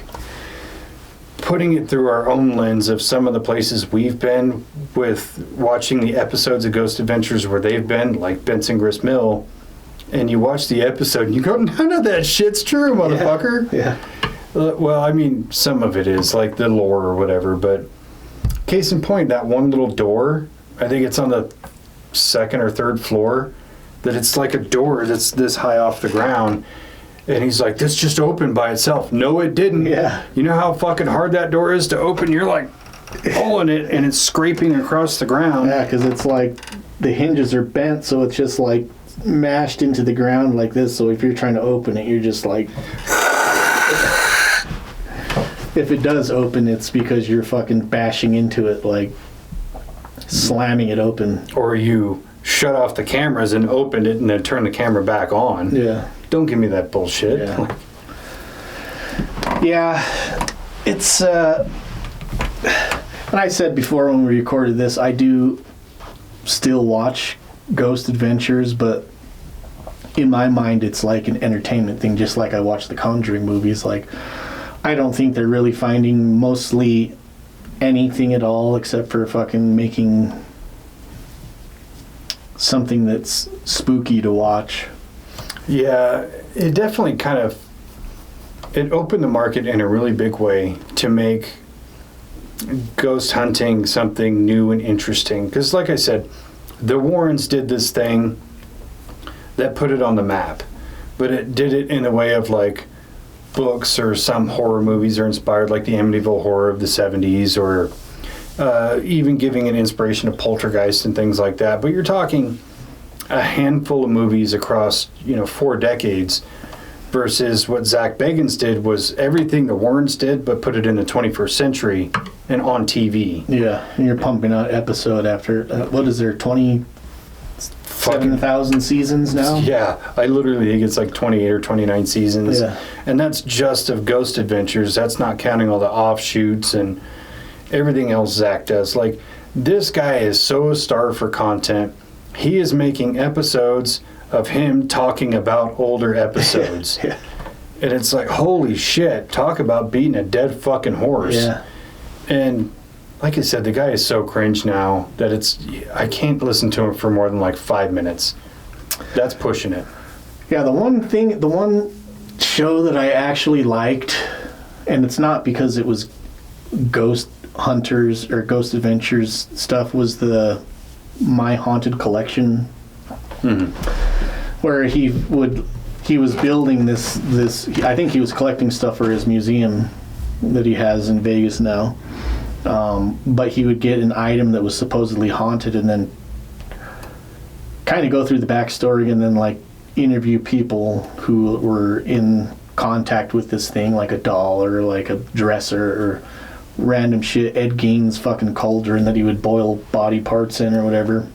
putting it through our own lens of some of the places we've been with watching the episodes of Ghost Adventures where they've been, like Benson Grist Mill, and you watch the episode and you go, none of that shit's true, motherfucker. Yeah. Well, I mean, some of it is, like the lore or whatever, but case in point, that one little door, I think it's on the second or third floor, that it's like a door that's this high off the ground. And he's like, this just opened by itself. No, it didn't. Yeah. You know how fucking hard that door is to open? You're like pulling it and it's scraping across the ground. Yeah, because it's like the hinges are bent, so it's just like mashed into the ground like this. So if you're trying to open it, you're just like... If it does open, it's because you're fucking bashing into it, like slamming it open. Or you shut off the cameras and opened it and then turn the camera back on. Yeah. Don't give me that bullshit. Yeah. Yeah, it's, and I said before when we recorded this, I do still watch Ghost Adventures, but in my mind it's like an entertainment thing, just like I watch the Conjuring movies. Like, I don't think they're really finding mostly anything at all except for fucking making something that's spooky to watch. Yeah, it definitely kind of, it opened the market in a really big way to make ghost hunting something new and interesting. Because like I said, the Warrens did this thing that put it on the map. But it did it in a way of like books or some horror movies are inspired, like the Amityville Horror of the 70s, or even giving an inspiration to Poltergeist and things like that. But you're talking a handful of movies across, 4 decades, versus what Zach Bagans did was everything the Warrens did, but put it in the 21st century and on TV. Yeah, and you're pumping out episode after, what is there, 27,000 seasons now? Yeah, I literally think it's like 28 or 29 seasons. Yeah. And that's just of Ghost Adventures. That's not counting all the offshoots and everything else Zach does. Like, this guy is so starved for content. He is making episodes of him talking about older episodes. Yeah. And it's like, holy shit, talk about beating a dead fucking horse. Yeah. And like I said, the guy is so cringe now that I can't listen to him for more than like 5 minutes. That's pushing it. Yeah, the one show that I actually liked, and it's not because it was Ghost Hunters or Ghost Adventures stuff, was the My Haunted Collection. Mm-hmm. Where he was building this I think he was collecting stuff for his museum that he has in Vegas now. But he would get an item that was supposedly haunted and then kind of go through the backstory and then like interview people who were in contact with this thing, like a doll or like a dresser or random shit. Ed Gein's fucking cauldron that he would boil body parts in or whatever.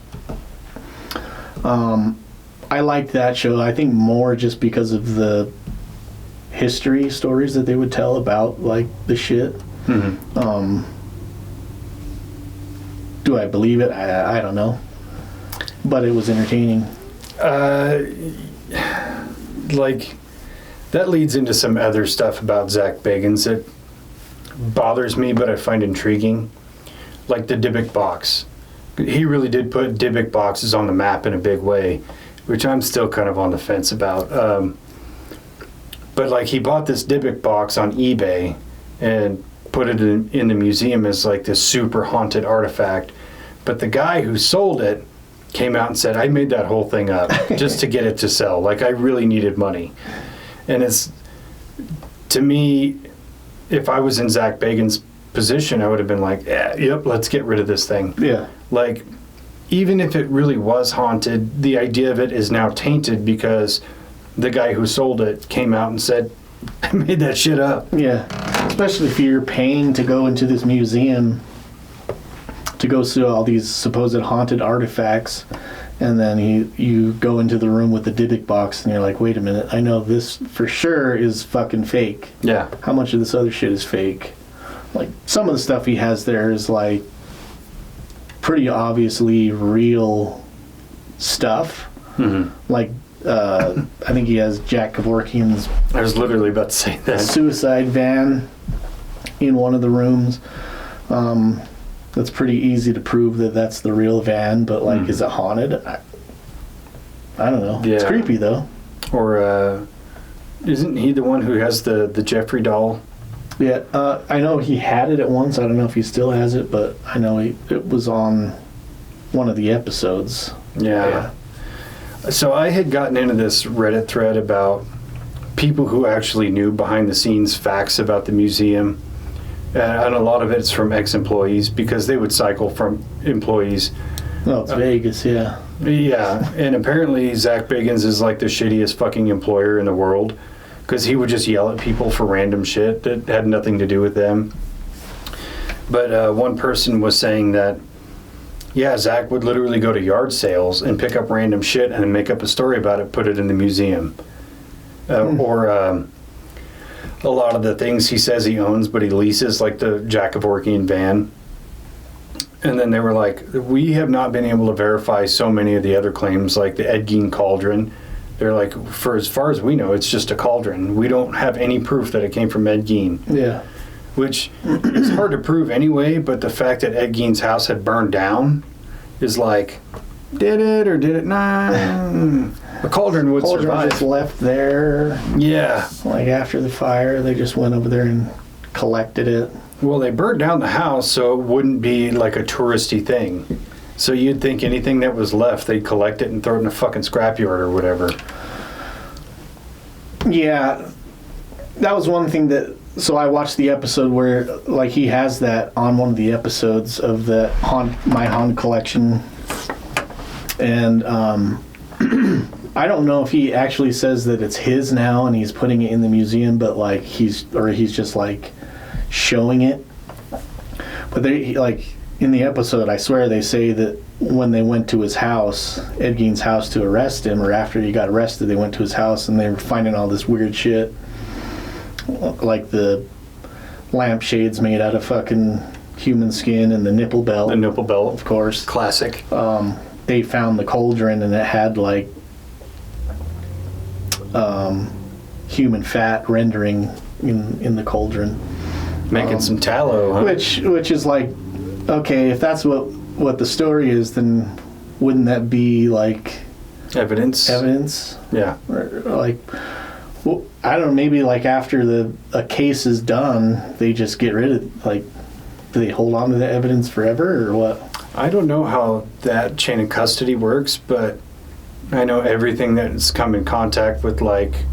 I liked that show, I think, more just because of the history stories that they would tell about like the shit. Mm-hmm. Do I believe it? I don't know. But it was entertaining. Like, that leads into some other stuff about Zach Bagans that bothers me, but I find intriguing. Like the Dybbuk box. He really did put Dybbuk boxes on the map in a big way, which I'm still kind of on the fence about. But like, he bought this Dybbuk box on eBay and put it in the museum as like this super haunted artifact. But the guy who sold it came out and said, I made that whole thing up just to get it to sell. Like, I really needed money. And it's, to me, if I was in Zach Bagans' position, I would have been like, yep, let's get rid of this thing. Yeah. Like, even if it really was haunted, the idea of it is now tainted because the guy who sold it came out and said, I made that shit up. Yeah. Especially if you're paying to go into this museum to go see all these supposed haunted artifacts, and then you go into the room with the Dybbuk box and you're like, wait a minute, I know this for sure is fucking fake. Yeah. How much of this other shit is fake? Like, some of the stuff he has there is like pretty obviously real stuff. Mm-hmm. Like, I think he has Jack Kevorkian's... I was literally about to say that. ...suicide van in one of the rooms. That's pretty easy to prove that that's the real van, but like, is it haunted? I don't know. Yeah. It's creepy though. Or isn't he the one who has the Jeffrey doll? Yeah, I know he had it at once. I don't know if he still has it, but I know it was on one of the episodes. Yeah. So I had gotten into this Reddit thread about people who actually knew behind the scenes facts about the museum. And a lot of it's from ex-employees because they would cycle from employees. No, it's Vegas, yeah. Yeah, and apparently Zach Bagans is like the shittiest fucking employer in the world because he would just yell at people for random shit that had nothing to do with them. But one person was saying that, yeah, Zach would literally go to yard sales and pick up random shit and then make up a story about it, put it in the museum. Or a lot of the things he says he owns, but he leases, like the Jack Kevorkian van. And then they were like, we have not been able to verify so many of the other claims, like the Ed Gein cauldron. They're like, for as far as we know, it's just a cauldron. We don't have any proof that it came from Ed Gein. Yeah. Which is hard to prove anyway, but the fact that Ed Gein's house had burned down is like, did it or did it not? A cauldron would survive. Just left there. Yeah. Like after the fire, they just went over there and collected it. Well, they burned down the house, so it wouldn't be like a touristy thing. So you'd think anything that was left, they'd collect it and throw it in a fucking scrapyard or whatever. Yeah. That was one thing that... So I watched the episode where, like, he has that on one of the episodes of the My Han collection. And I don't know if he actually says that it's his now and he's putting it in the museum, but, like, he's just, like, showing it. But they, like, in the episode, I swear they say that when they went to his house, Ed Gein's house, to arrest him, or after he got arrested, they went to his house and they were finding all this weird shit. Like the lampshades made out of fucking human skin and the nipple belt. The nipple belt, of course. Classic. They found the cauldron and it had like human fat rendering in the cauldron. Making some tallow, huh? Which is like, okay, if that's what the story is, then wouldn't that be like evidence? Yeah. Or like, well, I don't know, maybe like after a case is done, they just get rid of, like, do they hold on to the evidence forever or what? I don't know how that chain of custody works, but I know everything that's come in contact with like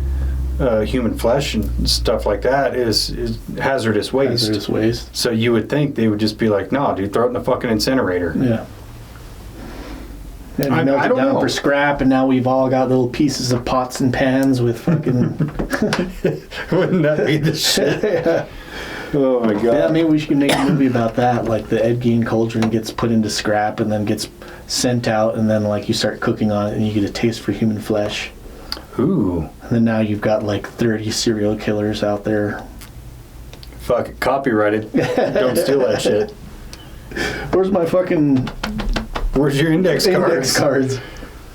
human flesh and stuff like that is hazardous waste. Hazardous waste. So you would think they would just be like, no, dude, throw it in the fucking incinerator. Yeah. And we melted it down for scrap, and now we've all got little pieces of pots and pans with fucking... Wouldn't that be the shit? Yeah. Oh my god. Yeah, maybe we should make a movie about that. Like the Ed Gein cauldron gets put into scrap and then gets sent out, and then like you start cooking on it and you get a taste for human flesh. Ooh. And then now you've got like 30 serial killers out there. Fuck it, copyrighted. Don't steal that shit. Where's my fucking... Where's your index cards?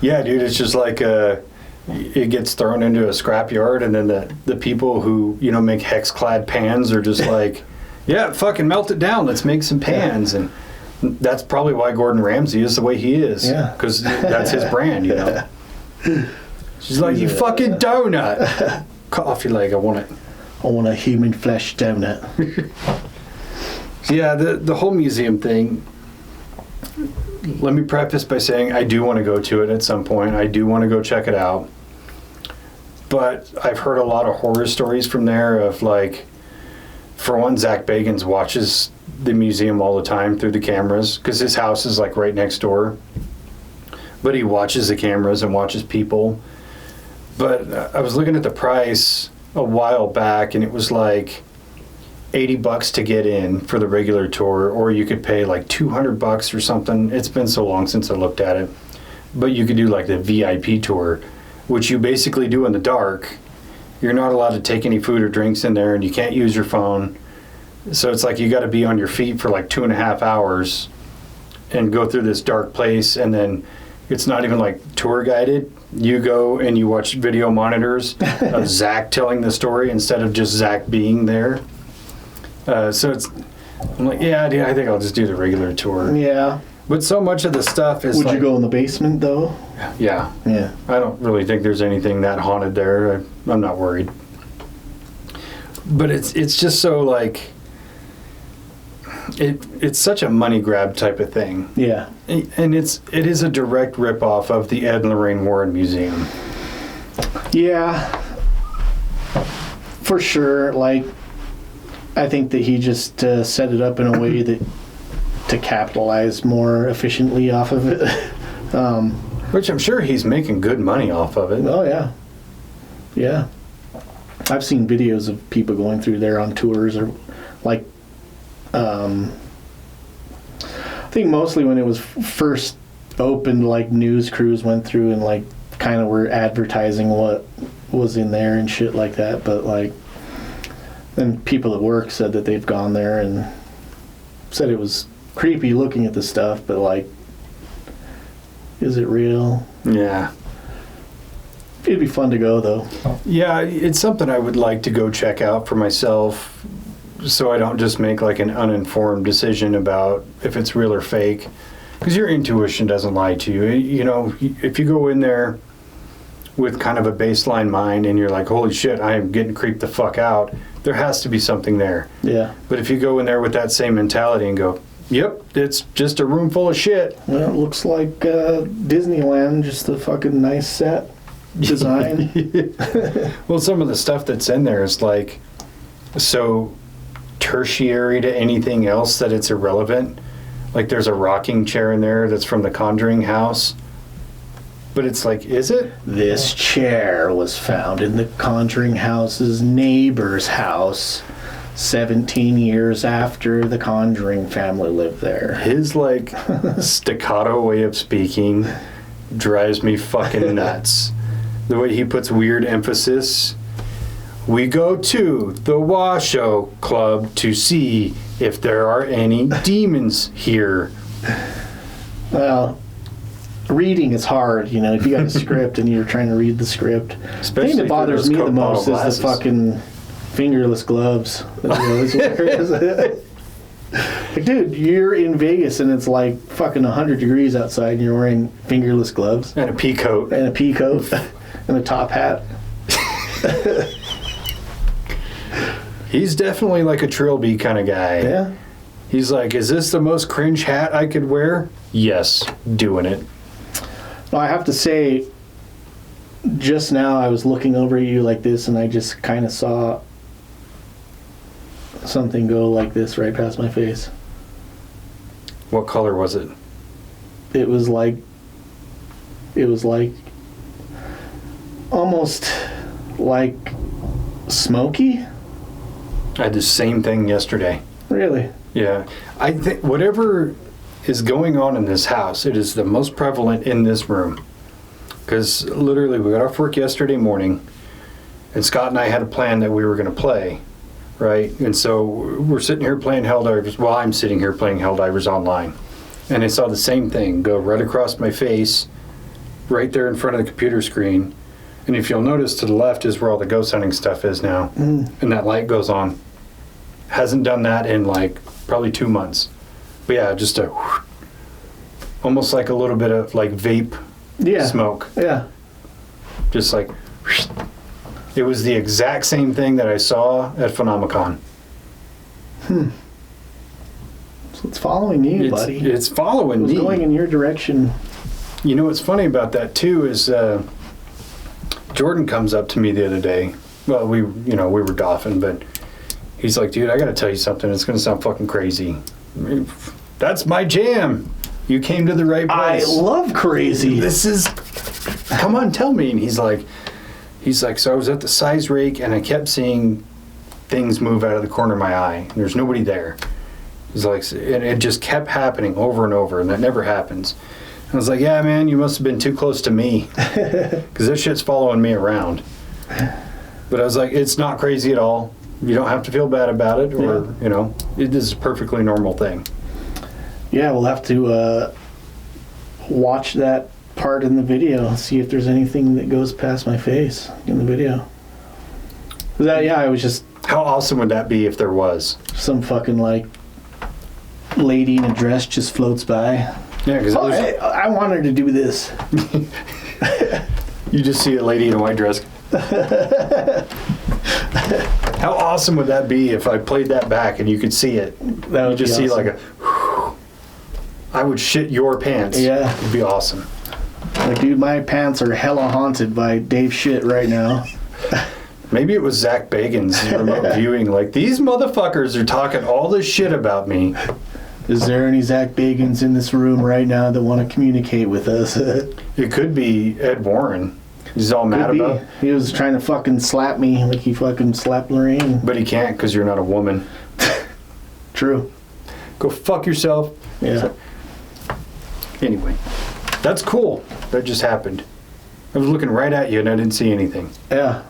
Yeah, dude, it's just like it gets thrown into a scrapyard, and then the people who, you know, make hex-clad pans are just like, yeah, fucking melt it down, let's make some pans. And that's probably why Gordon Ramsay is the way he is. Yeah. Because that's his brand, you know. She's like, you fucking donut. Cut off your leg, I want it. I want a human flesh donut. Yeah, the whole museum thing, let me preface by saying I do want to go to it at some point. I do want to go check it out. But I've heard a lot of horror stories from there of like, for one, Zach Bagans watches the museum all the time through the cameras because his house is like right next door. But he watches the cameras and watches people. But I was looking at the price a while back and it was like $80 to get in for the regular tour, or you could pay like $200 or something. It's been so long since I looked at it. But you could do like the VIP tour, which you basically do in the dark. You're not allowed to take any food or drinks in there, and you can't use your phone. So it's like you got to be on your feet for like 2.5 hours and go through this dark place, and then it's not even like tour guided. You go and you watch video monitors of Zach telling the story instead of just Zach being there. So I'm like, yeah, dude, I think I'll just do the regular tour. Yeah. But so much of the stuff is Would like, you go in the basement, though? Yeah. Yeah. I don't really think there's anything that haunted there. I'm not worried. But it's just so like, it's such a money grab type of thing. Yeah. And it is a direct ripoff of the Ed and Lorraine Warren Museum. Yeah. For sure. Like, I think that he just set it up in a way that to capitalize more efficiently off of it. Which I'm sure he's making good money off of it. Oh, yeah. Yeah. I've seen videos of people going through there on tours or like, I think mostly when it was first opened, like news crews went through and like kind of were advertising what was in there and shit like that. But like, then people at work said that they've gone there and said it was creepy looking at the stuff, but like, is it real? Yeah. It'd be fun to go though. Yeah, it's something I would like to go check out for myself so I don't just make like an uninformed decision about if it's real or fake. Because your intuition doesn't lie to you. You know, if you go in there with kind of a baseline mind and you're like, holy shit, I am getting creeped the fuck out, there has to be something there. Yeah. But if you go in there with that same mentality and go, yep, it's just a room full of shit. Well, it looks like Disneyland, just a fucking nice set design. Well, some of the stuff that's in there is like so tertiary to anything else that it's irrelevant. Like there's a rocking chair in there that's from the Conjuring house. But it's like, is it? This chair was found in the Conjuring house's neighbor's house 17 years after the Conjuring family lived there. His like staccato way of speaking drives me fucking nuts. The way he puts weird emphasis. We go to the Washoe Club to see if there are any demons here. Well, reading is hard, you know. If you got a script and you're trying to read the script, the thing that bothers me the most is the fucking fingerless gloves. Like, dude, you're in Vegas and it's like fucking 100 degrees outside and you're wearing fingerless gloves And a pea coat. and a pea coat and a top hat. He's definitely like a trilby kind of guy. Yeah. He's like, is this the most cringe hat I could wear? Yes, doing it. Well, I have to say, just now I was looking over at you like this and I just kind of saw something go like this right past my face. What color was it? It was like almost like smoky. I had the same thing yesterday. Really? Yeah. I think whatever is going on in this house, it is the most prevalent in this room. Because literally we got off work yesterday morning and Scott and I had a plan that we were going to play, right? And so we're sitting here playing Helldivers. Well, I'm sitting here playing Helldivers online. And I saw the same thing go right across my face, right there in front of the computer screen. And if you'll notice, to the left is where all the ghost hunting stuff is now. And that light goes on. Hasn't done that in like probably 2 months. But yeah, just almost like a little bit of like vape smoke. Yeah. Just like, it was the exact same thing that I saw at Phenomicon. So it's following you, buddy. It's following me. It's going in your direction. You know what's funny about that too is Jordan comes up to me the other day. Well, we were golfing, but he's like, dude, I got to tell you something. It's going to sound fucking crazy. That's my jam. You came to the right place. I love crazy. This is, come on, tell me. And he's like, so I was at the size rake and I kept seeing things move out of the corner of my eye. And there's nobody there. He's like, and it just kept happening over and over, and that never happens. I was like, yeah, man, you must have been too close to me. Because this shit's following me around. But I was like, it's not crazy at all. You don't have to feel bad about it, or, it is a perfectly normal thing. Yeah, we'll have to watch that part in the video, see if there's anything that goes past my face in the video. I was just... How awesome would that be if there was? Some fucking, like, lady in a dress just floats by. Yeah, because I want her to do this. You just see a lady in a white dress. How awesome would that be if I played that back and you could see it? That would just be see awesome. like I would shit your pants. Yeah. It'd be awesome. Like, dude, my pants are hella haunted by Dave shit right now. Maybe it was Zach Bagans remote viewing. Like, these motherfuckers are talking all this shit about me. Is there any Zach Bagans in this room right now that want to communicate with us? It could be Ed Warren. He's all mad about. He was trying to fucking slap me like he fucking slapped Lorraine. But he can't because you're not a woman. True. Go fuck yourself. Yeah. Anyway, that's cool. That just happened. I was looking right at you and I didn't see anything. Yeah.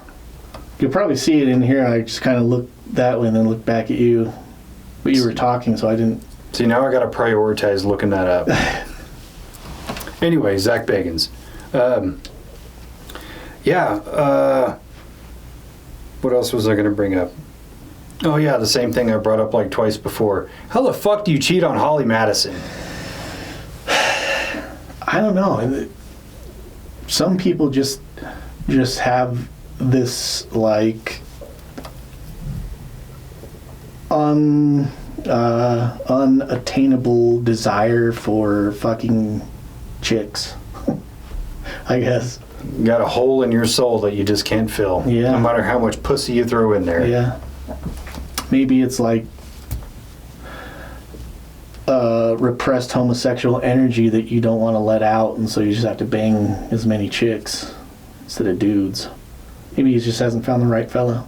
You'll probably see it in here. I just kind of looked that way and then looked back at you. But you were talking, so I didn't. See, now I got to prioritize looking that up. Anyway, Zach Bagans. What else was I going to bring up? Oh, yeah, the same thing I brought up like twice before. How the fuck do you cheat on Holly Madison? I don't know. Some people just have this like unattainable desire for fucking chicks. I guess. You got a hole in your soul that you just can't fill. Yeah. No matter how much pussy you throw in there. Yeah. Maybe it's like repressed homosexual energy that you don't want to let out, and so you just have to bang as many chicks instead of dudes. Maybe he just hasn't found the right fellow.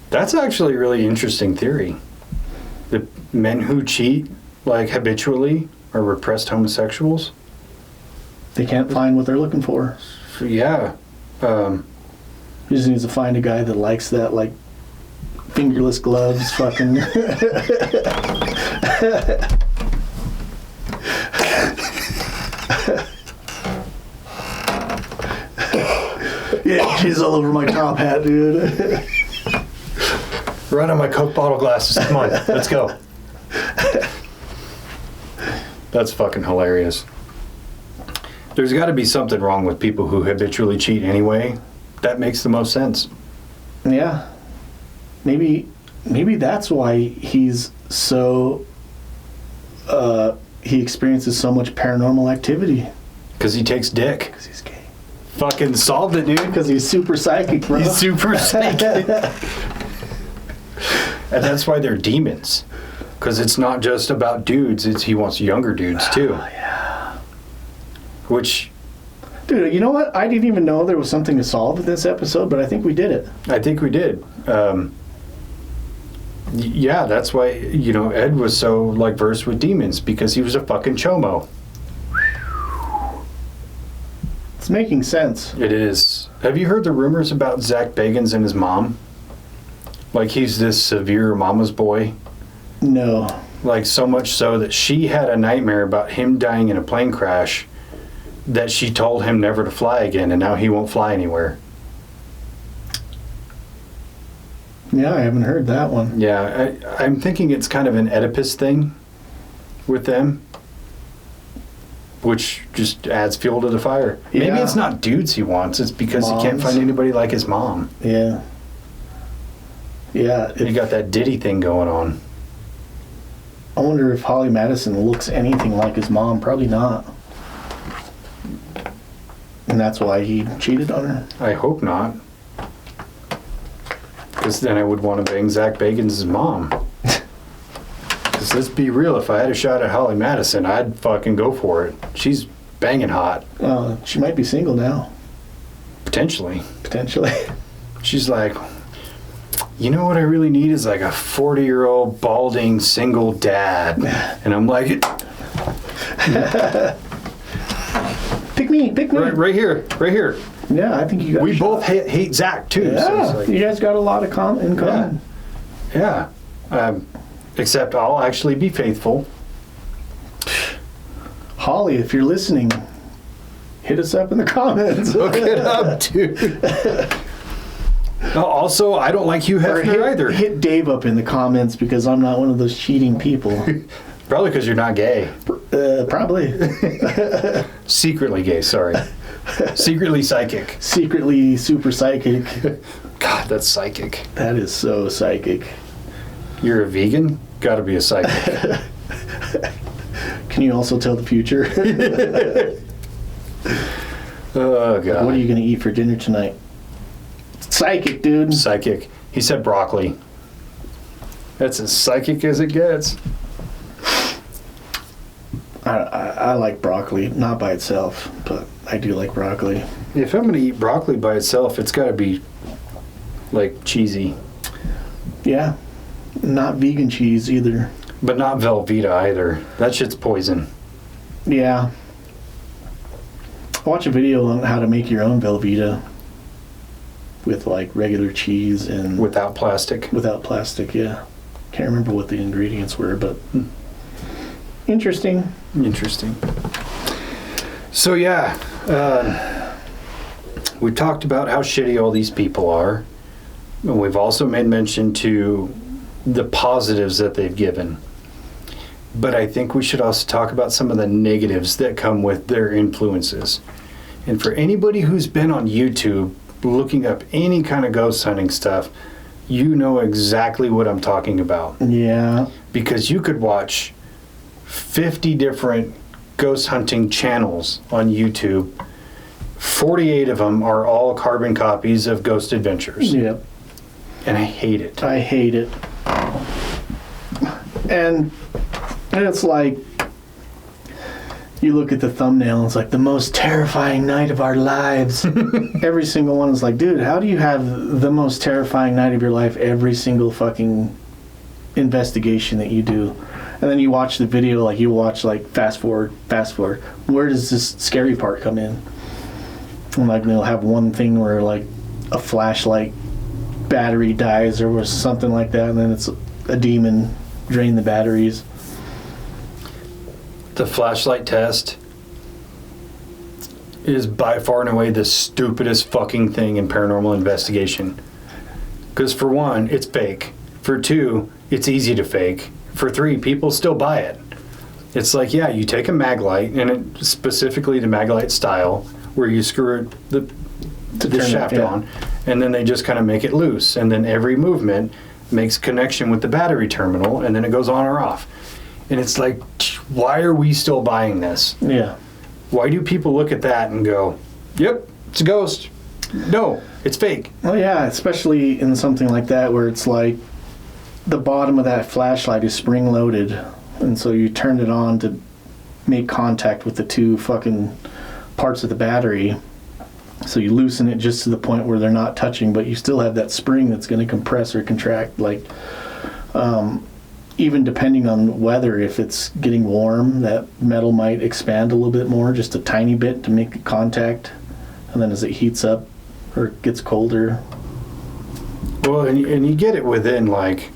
That's actually a really interesting theory. The men who cheat, like habitually, are repressed homosexuals. They can't find what they're looking for. Yeah. He just needs to find a guy that likes that, like, fingerless gloves, fucking. Yeah, she's all over my top hat, dude. Run on my Coke bottle glasses. Come on, let's go. That's fucking hilarious. There's got to be something wrong with people who habitually cheat anyway. That makes the most sense. Yeah. Maybe that's why he's so he experiences so much paranormal activity. Because he takes dick. Because he's gay. Fucking solved it, dude. Because he's super psychic, bro. He's super psychic. And that's why they're demons. Because it's not just about dudes, he wants younger dudes too. Oh, yeah. Which... Dude, you know what? I didn't even know there was something to solve in this episode, but I think we did it. I think we did. Yeah, that's why, Ed was so, versed with demons, because he was a fucking chomo. It's making sense. It is. Have you heard the rumors about Zach Bagans and his mom? Like, he's this severe mama's boy? No. Like, so much so that she had a nightmare about him dying in a plane crash that she told him never to fly again, and now he won't fly anywhere. Yeah, I haven't heard that one. Yeah, I'm thinking it's kind of an Oedipus thing with them, which just adds fuel to the fire. Yeah. Maybe it's not dudes he wants, it's because he can't find anybody like his mom. Yeah. Yeah. He got that Diddy thing going on. I wonder if Holly Madison looks anything like his mom. Probably not. And that's why he cheated on her. I hope not. Because then I would want to bang Zach Bagans' mom. Because let's be real, if I had a shot at Holly Madison, I'd fucking go for it. She's banging hot. She might be single now. Potentially. Potentially. She's like, you know what I really need is like a 40-year-old balding single dad. And I'm like... Pick me. Right here. Yeah, I think you got We both hate Zach, too. Yeah, so it's like, you guys got a lot in common. Yeah. Except I'll actually be faithful. Holly, if you're listening, hit us up in the comments. Look it up, dude. Also, I don't like Hugh Hefner either. Hit Dave up in the comments because I'm not one of those cheating people. Probably because you're not gay. Probably. Secretly gay, sorry. Secretly psychic. Secretly super psychic. God, that's psychic. That is so psychic. You're a vegan? Gotta be a psychic. Can you also tell the future? Oh, God. What are you going to eat for dinner tonight? Psychic, dude. Psychic. He said broccoli. That's as psychic as it gets. I like broccoli, not by itself, but I do like broccoli. If I'm going to eat broccoli by itself, it's got to be, like, cheesy. Yeah. Not vegan cheese either. But not Velveeta either. That shit's poison. Yeah. Watch a video on how to make your own Velveeta with, like, regular cheese and... Without plastic. Without plastic, yeah. Can't remember what the ingredients were, but... Interesting. So, yeah. We talked about how shitty all these people are. And we've also made mention to the positives that they've given. But I think we should also talk about some of the negatives that come with their influences. And for anybody who's been on YouTube looking up any kind of ghost hunting stuff, you know exactly what I'm talking about. Yeah. Because you could watch 50 different ghost hunting channels on YouTube. 48 of them are all carbon copies of Ghost Adventures. Yep. And I hate it. I hate it. And it's like, you look at the thumbnail, it's like the most terrifying night of our lives. Every single one is like, dude, how do you have the most terrifying night of your life every single fucking investigation that you do? And then you watch the video, like you watch like fast forward. Where does this scary part come in? And like they'll have one thing where like a flashlight battery dies or something like that, and then it's a demon drain the batteries. The flashlight test is by far and away the stupidest fucking thing in paranormal investigation. Because for one, it's fake. For two, it's easy to fake. For three, people still buy it. It's like, yeah, you take a mag light, and it, specifically the mag light style, where you screw the shaft on, and then they just kind of make it loose, and then every movement makes connection with the battery terminal, and then it goes on or off. And it's like, why are we still buying this? Yeah. Why do people look at that and go, yep, it's a ghost? No, it's fake. Well, yeah, especially in something like that where it's like the bottom of that flashlight is spring-loaded, and so you turned it on to make contact with the two fucking parts of the battery. So you loosen it just to the point where they're not touching, but you still have that spring that's going to compress or contract. Like, even depending on weather, if it's getting warm, that metal might expand a little bit more, just a tiny bit to make contact. And then as it heats up or gets colder. Well, and you get it within like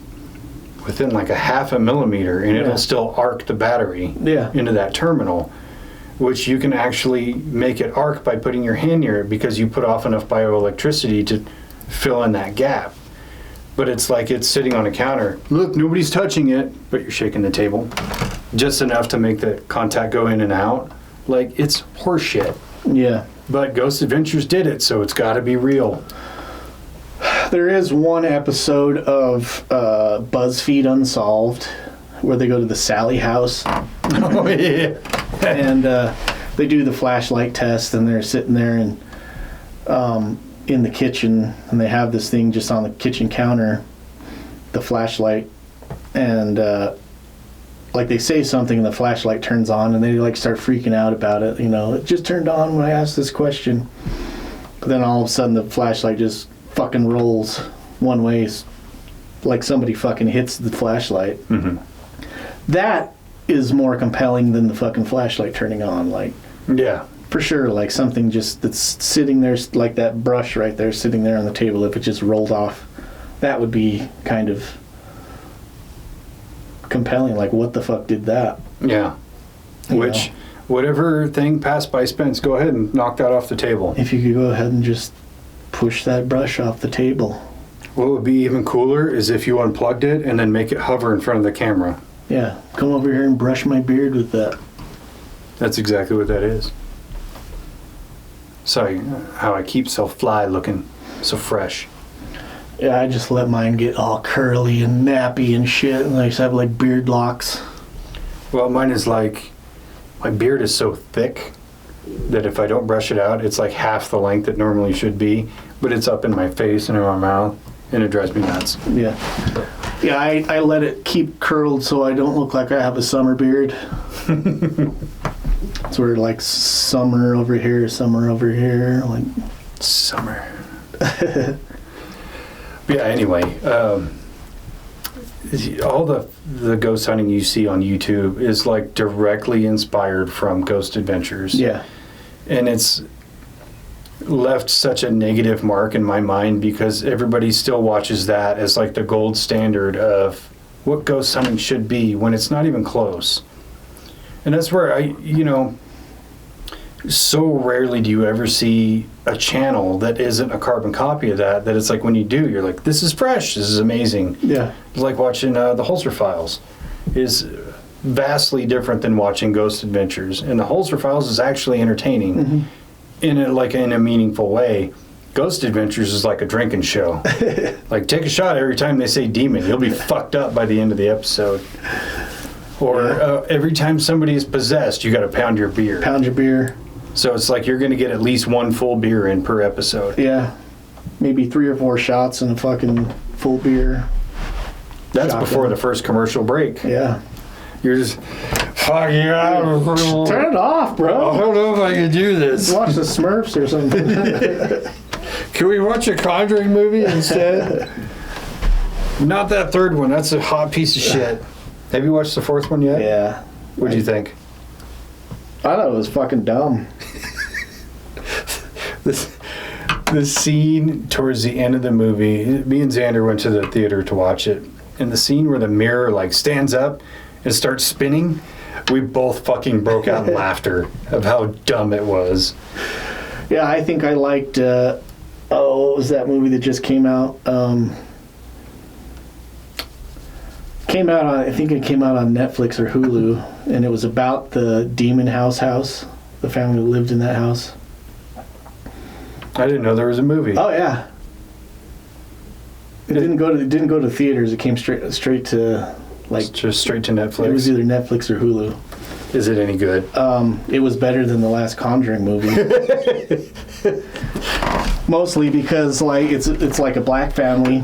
a half a millimeter, and it'll still arc the battery into that terminal, which you can actually make it arc by putting your hand near it because you put off enough bioelectricity to fill in that gap. But it's like it's sitting on a counter. Look, nobody's touching it, but you're shaking the table just enough to make the contact go in and out. Like, it's horseshit. Yeah. But Ghost Adventures did it, so it's got to be real. There is one episode of BuzzFeed Unsolved where they go to the Sally house. Oh, yeah. And they do the flashlight test, and they're sitting there and in the kitchen, and they have this thing just on the kitchen counter, the flashlight, and like they say something and the flashlight turns on, and they like start freaking out about it. You know, it just turned on when I asked this question. But then all of a sudden the flashlight just fucking rolls one way, like somebody fucking hits the flashlight. Mm-hmm. That is more compelling than the fucking flashlight turning on. Like, yeah, for sure. Like something just that's sitting there, like that brush right there sitting there on the table, if it just rolled off, that would be kind of compelling. Like, what the fuck did that? Yeah. Which, whatever thing passed by Spence, go ahead and knock that off the table. If you could go ahead and just push that brush off the table. What would be even cooler is if you unplugged it and then make it hover in front of the camera. Yeah, come over here and brush my beard with that. That's exactly what that is. Sorry, how I keep so fly looking, so fresh. Yeah, I just let mine get all curly and nappy and shit, and I just have like beard locks. Well, mine is like, my beard is so thick that if I don't brush it out, it's like half the length it normally should be. but it's up in my face and in my mouth, and it drives me nuts. Yeah. Yeah, I let it keep curled so I don't look like I have a summer beard. It's where like summer over here, like summer. Yeah, anyway, all the ghost hunting you see on YouTube is like directly inspired from Ghost Adventures. Yeah. And it's left such a negative mark in my mind because everybody still watches that as like the gold standard of what ghost hunting should be when it's not even close. And that's where so rarely do you ever see a channel that isn't a carbon copy of that it's like when you do, you're like, this is fresh, this is amazing. Yeah. It's like watching the Holzer Files is vastly different than watching Ghost Adventures. And the Holzer Files is actually entertaining in a meaningful way. Ghost Adventures is like a drinking show. Like, take a shot every time they say demon. You'll be fucked up by the end of the episode. Or every time somebody is possessed, you got to pound your beer. Pound your beer. So it's like you're going to get at least one full beer in per episode. Yeah. Maybe 3 or 4 shots and a fucking full beer. That's shotgun. before the first commercial break. Yeah. You're just, fuck yeah. Turn it off, bro. I don't know if I can do this. Watch the Smurfs or something. Can we watch a Conjuring movie instead? Not that third one. That's a hot piece of shit. Have you watched the fourth one yet? Yeah. What'd you think? I thought it was fucking dumb. The scene towards the end of the movie, me and Xander went to the theater to watch it, and the scene where the mirror like stands up and starts spinning, we both fucking broke out in laughter of how dumb it was. Yeah, I think I liked, what was that movie that just came out? I think it came out on Netflix or Hulu, and it was about the demon house, the family that lived in that house. I didn't know there was a movie. Oh yeah. It didn't go to theaters. It came straight to like just straight to Netflix. It was either Netflix or Hulu. Is it any good? It was better than the last Conjuring movie. Mostly because like it's like a black family.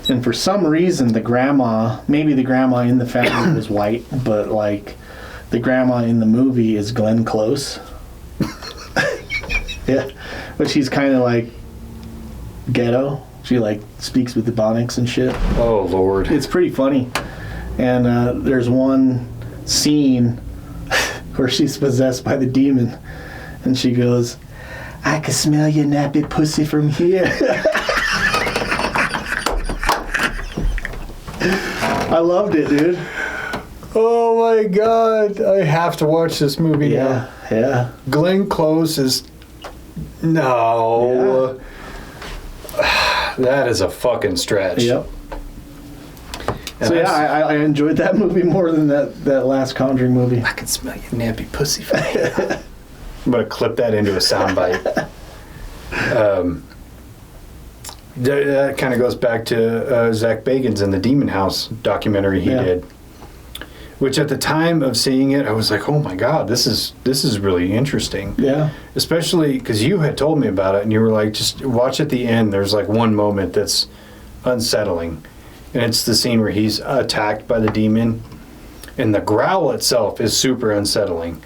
And for some reason, maybe the grandma in the family was white, but like the grandma in the movie is Glenn Close. Yeah, but she's kind of like ghetto. She like speaks with Ebonics and shit. Oh Lord, it's pretty funny. And there's one scene where she's possessed by the demon, and she goes, "I can smell your nappy pussy from here." I loved it, dude. Oh my God, I have to watch this movie now. Yeah. Glenn Close is no. Yeah. That is a fucking stretch. Yep. And so I enjoyed that movie more than that last Conjuring movie. I can smell your nappy pussy from here. I'm gonna clip that into a soundbite. That kind of goes back to Zach Bagans and the Demon House documentary he did, which at the time of seeing it, I was like, "Oh my God, this is really interesting." Yeah. Especially because you had told me about it, and you were like, "Just watch at the end." There's like one moment that's unsettling, and it's the scene where he's attacked by the demon, and the growl itself is super unsettling,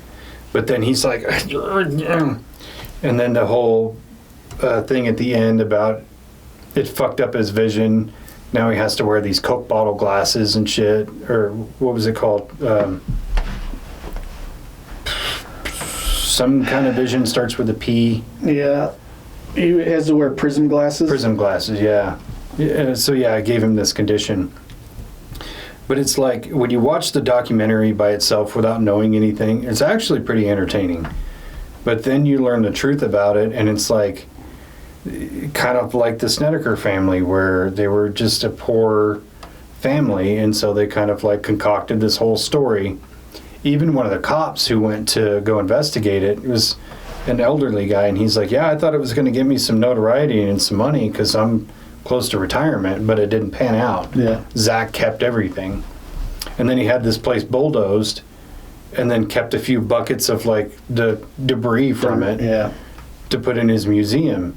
but then he's like, and then the whole thing at the end about it fucked up his vision. Now he has to wear these Coke bottle glasses and shit. Or what was it called? Some kind of vision starts with a P. Yeah. He has to wear prism glasses. Prism glasses, yeah. So yeah, I gave him this condition. But it's like, when you watch the documentary by itself without knowing anything, it's actually pretty entertaining. But then you learn the truth about it, and it's like, kind of like the Snedeker family, where they were just a poor family, and so they kind of like concocted this whole story. Even one of the cops who went to go investigate it was an elderly guy, and he's like, "Yeah, I thought it was going to give me some notoriety and some money because I'm close to retirement, but it didn't pan out." Yeah. Zach kept everything, and then he had this place bulldozed, and then kept a few buckets of like the debris from it Yeah. to put in his museum.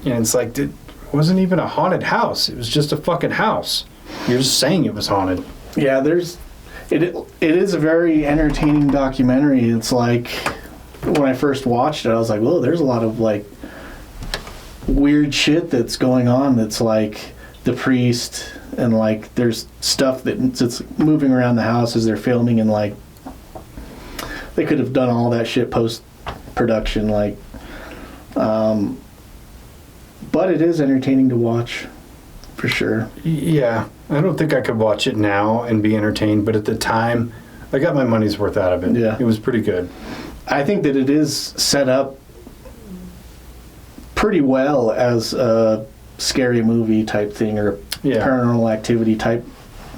And it's like, it wasn't even a haunted house. It was just a fucking house. You're just saying it was haunted. Yeah, it is a very entertaining documentary. It's like, when I first watched it, I was like, whoa, there's a lot of like weird shit that's going on. That's like the priest, and like there's stuff that's moving around the house as they're filming, and like they could have done all that shit post production, like. But it is entertaining to watch, for sure. Yeah, I don't think I could watch it now and be entertained, but at the time, I got my money's worth out of it. Yeah. It was pretty good. I think that it is set up pretty well as a scary movie type thing, or paranormal activity type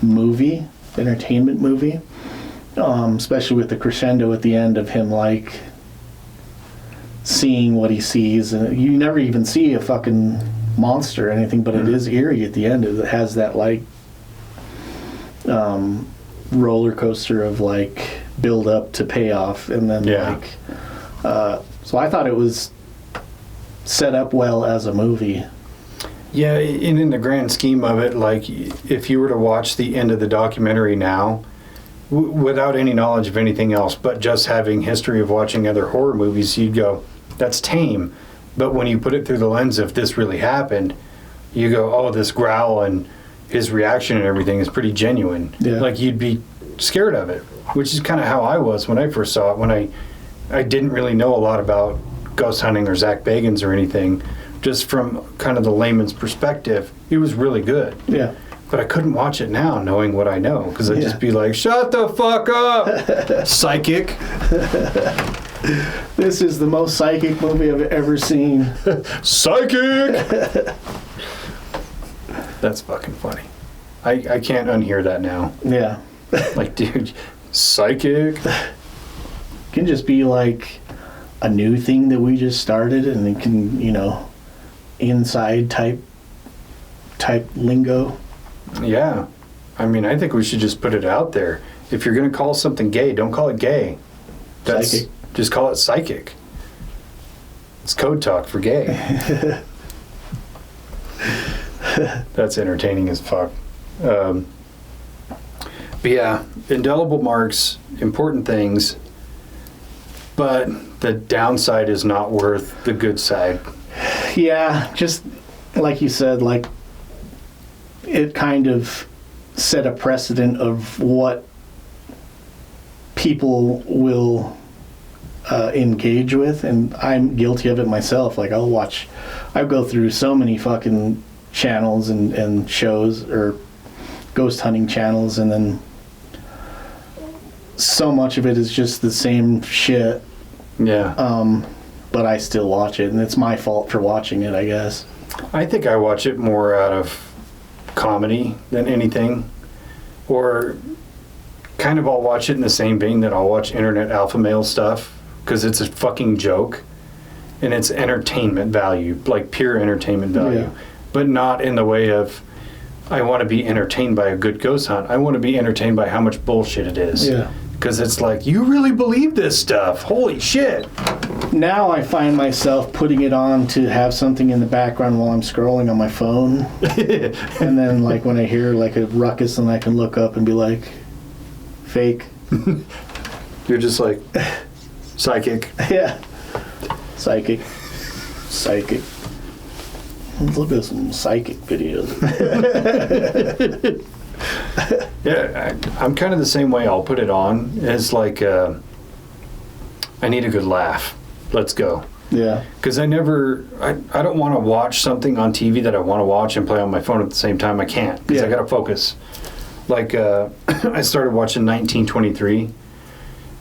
movie, entertainment movie. Especially with the crescendo at the end of him, like, seeing what he sees. And you never even see a fucking monster or anything, but it is eerie at the end. It has that, like, roller coaster of, like, build up to payoff, and then so I thought it was set up well as a movie. Yeah, and in the grand scheme of it, like, if you were to watch the end of the documentary now, without any knowledge of anything else, but just having history of watching other horror movies, you'd go, that's tame. But when you put it through the lens of this really happened, you go, oh, this growl and his reaction and everything is pretty genuine. Yeah. Like, you'd be scared of it, which is kind of how I was when I first saw it, when I didn't really know a lot about ghost hunting or Zach Bagans or anything. Just from kind of the layman's perspective, it was really good. Yeah. But I couldn't watch it now knowing what I know, because I'd just be like, shut the fuck up, psychic. This is the most psychic movie I've ever seen. Psychic! That's fucking funny. I can't unhear that now. Yeah. Like, dude, psychic? Can just be like a new thing that we just started, and it can, inside type lingo. Yeah. I mean, I think we should just put it out there. If you're going to call something gay, don't call it gay. Psychic. Just call it psychic. It's code talk for gay. That's entertaining as fuck. But yeah, indelible marks, important things, but the downside is not worth the good side. Yeah, just like you said, like, it kind of set a precedent of what people will engage with, and I'm guilty of it myself. Like, I go through so many fucking channels and shows, or ghost hunting channels, and then so much of it is just the same shit. Yeah. But I still watch it, and it's my fault for watching it, I guess. I think I watch it more out of comedy than anything, or kind of I'll watch it in the same vein that I'll watch internet alpha male stuff, because it's a fucking joke and it's entertainment value, like pure entertainment value, but not in the way of I want to be entertained by a good ghost hunt. I want to be entertained by how much bullshit it is. Yeah. Because it's like, you really believe this stuff? Holy shit. Now I find myself putting it on to have something in the background while I'm scrolling on my phone. And then, like, when I hear, like, a ruckus, and I can look up and be like, fake. You're just like, psychic. Yeah. Psychic. Let's look at some psychic videos. Yeah, I'm kind of the same way. I'll put it on. It's like, I need a good laugh. Let's go. Yeah. Because I don't want to watch something on TV that I want to watch and play on my phone at the same time. I can't, because I got to focus. Like, I started watching 1923,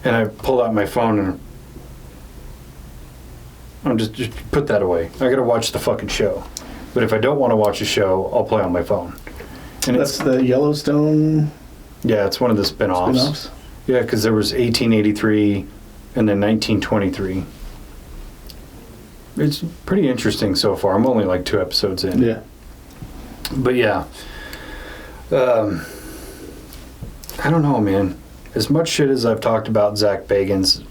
and I pulled out my phone, and I'm just put that away. I got to watch the fucking show. But if I don't want to watch a show, I'll play on my phone. And that's the Yellowstone. Yeah, it's one of the spin-offs. Yeah, because there was 1883 and then 1923. It's pretty interesting so far. I'm only like 2 episodes in. Yeah. But yeah. I don't know, man. As much shit as I've talked about Zach Bagans,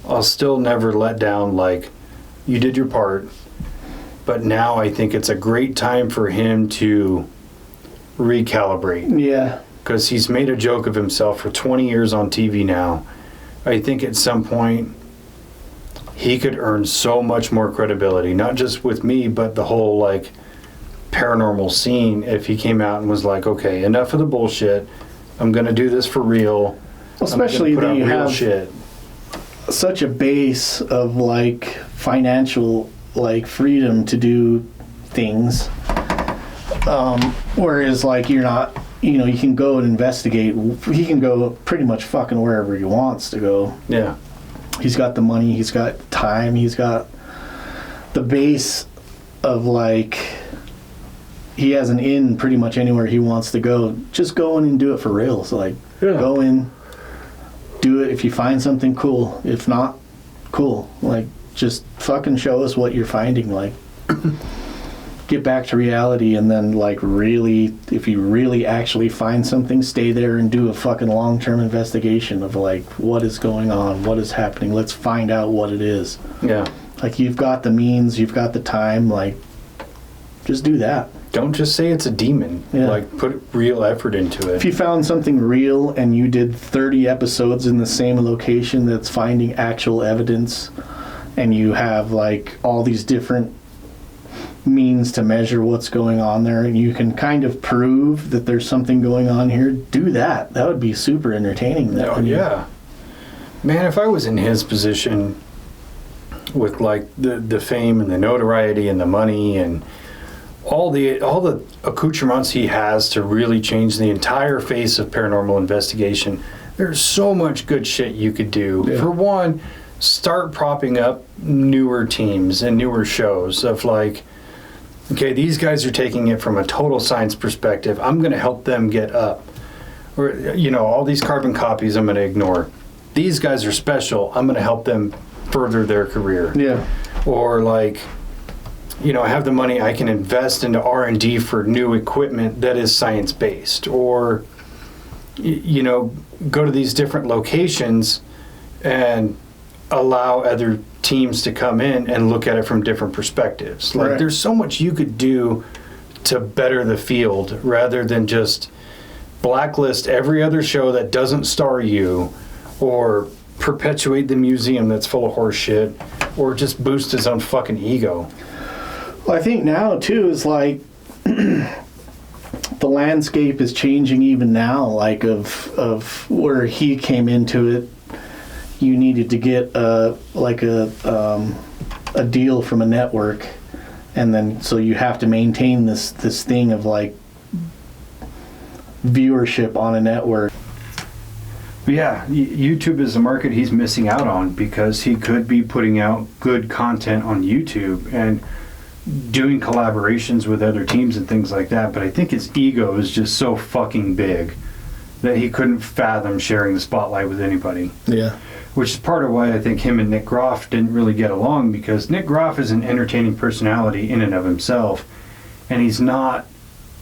I'll still never let down, like, you did your part. But now I think it's a great time for him to recalibrate. Yeah. Because he's made a joke of himself for 20 years on TV now. I think at some point he could earn so much more credibility, not just with me, but the whole like paranormal scene, if he came out and was like, okay, enough of the bullshit. I'm going to do this for real. Especially that you have shit. Such a base of like financial like freedom to do things. Whereas like you're not, you know, you can go and investigate. He can go pretty much fucking wherever he wants to go. Yeah. He's got the money, he's got time, he's got the base of like, he has an in pretty much anywhere he wants to go. Just go in and do it for real. So like, go in, do it. If you find something, cool. If not, cool. Like, just fucking show us what you're finding. Like, get back to reality, and then like really, if you really actually find something, stay there and do a fucking long-term investigation of like what is going on, what is happening. Let's find out what it is. Yeah. Like, you've got the means, you've got the time. Like, just do that. Don't just say it's a demon. Yeah. Like, put real effort into it. If you found something real and you did 30 episodes in the same location that's finding actual evidence, and you have like all these different means to measure what's going on there, and you can kind of prove that there's something going on here, do that. That would be super entertaining. Oh, yeah. Man, if I was in his position with like the fame and the notoriety and the money and all the accoutrements he has to really change the entire face of paranormal investigation, there's so much good shit you could do. Yeah. For one, start propping up newer teams and newer shows of like, okay, these guys are taking it from a total science perspective. I'm going to help them get up. Or, you know, all these carbon copies I'm going to ignore. These guys are special. I'm going to help them further their career. Yeah. Or like, you know, I have the money, I can invest into R&D for new equipment that is science-based. Or, you know, go to these different locations and allow other teams to come in and look at it from different perspectives. Like, right. There's so much you could do to better the field rather than just blacklist every other show that doesn't star you, or perpetuate the museum that's full of horse shit, or just boost his own fucking ego. Well, I think now too is like the landscape is changing even now. Like of where he came into it, you needed to get a deal from a network, and then so you have to maintain this thing of like viewership on a network. Yeah, YouTube is a market he's missing out on, because he could be putting out good content on YouTube and doing collaborations with other teams and things like that, but I think his ego is just so fucking big that he couldn't fathom sharing the spotlight with anybody. Yeah. Which is part of why I think him and Nick Groff didn't really get along, because Nick Groff is an entertaining personality in and of himself, and he's not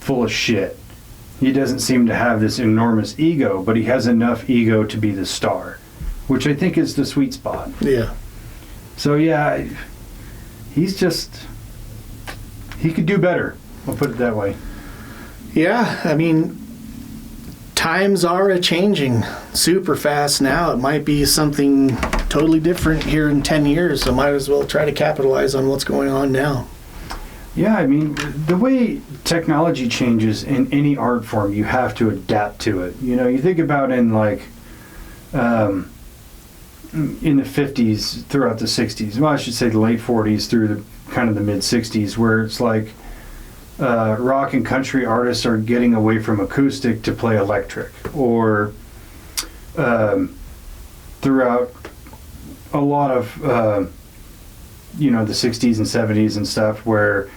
full of shit. He doesn't seem to have this enormous ego, but he has enough ego to be the star, which I think is the sweet spot. Yeah. So yeah, he's just, he could do better. I'll put it that way. Yeah, I mean, times are a-changing super fast now. It might be something totally different here in 10 years, so might as well try to capitalize on what's going on now. Yeah, I mean, the way technology changes in any art form, you have to adapt to it. You know, you think about in like, in the 50s, throughout the 60s, well, I should say the late 40s through the kind of the mid 60s, where it's like rock and country artists are getting away from acoustic to play electric, or throughout a lot of, you know, the 60s and 70s and stuff, where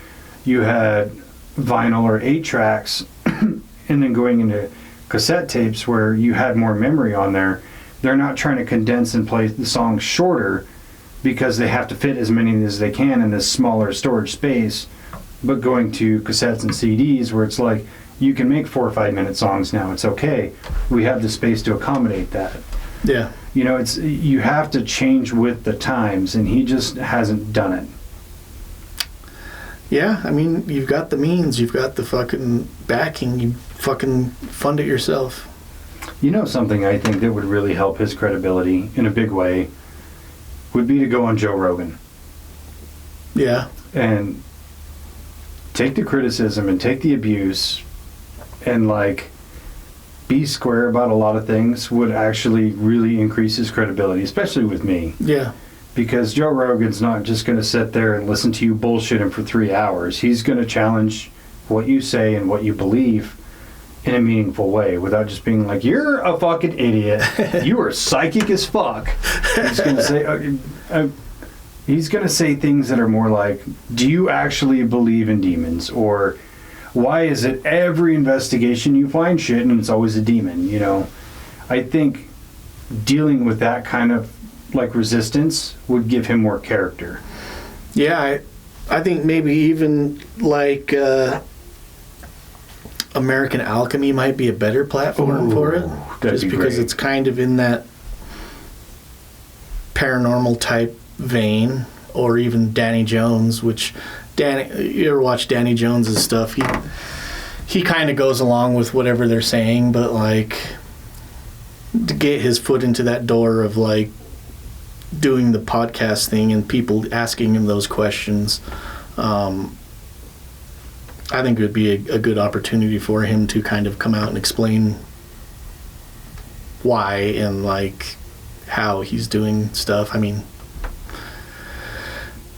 you had vinyl or 8-tracks and then going into cassette tapes where you had more memory on there. They're not trying to condense and play the songs shorter because they have to fit as many as they can in this smaller storage space, but going to cassettes and CDs where it's like, you can make 4 or 5 minute songs now, it's okay. We have the space to accommodate that. Yeah. You know, it's, you have to change with the times, and he just hasn't done it. Yeah, I mean, you've got the means, you've got the fucking backing, you fucking fund it yourself. You know, something I think that would really help his credibility in a big way would be to go on Joe Rogan. Yeah. And take the criticism and take the abuse and, like, be square about a lot of things would actually really increase his credibility, especially with me. Yeah. Because Joe Rogan's not just going to sit there and listen to you bullshit him for 3 hours. He's going to challenge what you say and what you believe in a meaningful way without just being like, you're a fucking idiot. You are psychic as fuck. He's going to say things that are more like, do you actually believe in demons? Or why is it every investigation you find shit and it's always a demon? You know, I think dealing with that kind of like resistance would give him more character. Yeah, I think maybe even like American Alchemy might be a better platform for it. Just because great. it's kind of in that paranormal type vein, or even Danny Jones, which you ever watch Danny Jones's stuff? He kind of goes along with whatever they're saying, but like to get his foot into that door of like doing the podcast thing and people asking him those questions, I think it would be a good opportunity for him to kind of come out and explain why and like how he's doing stuff. I mean,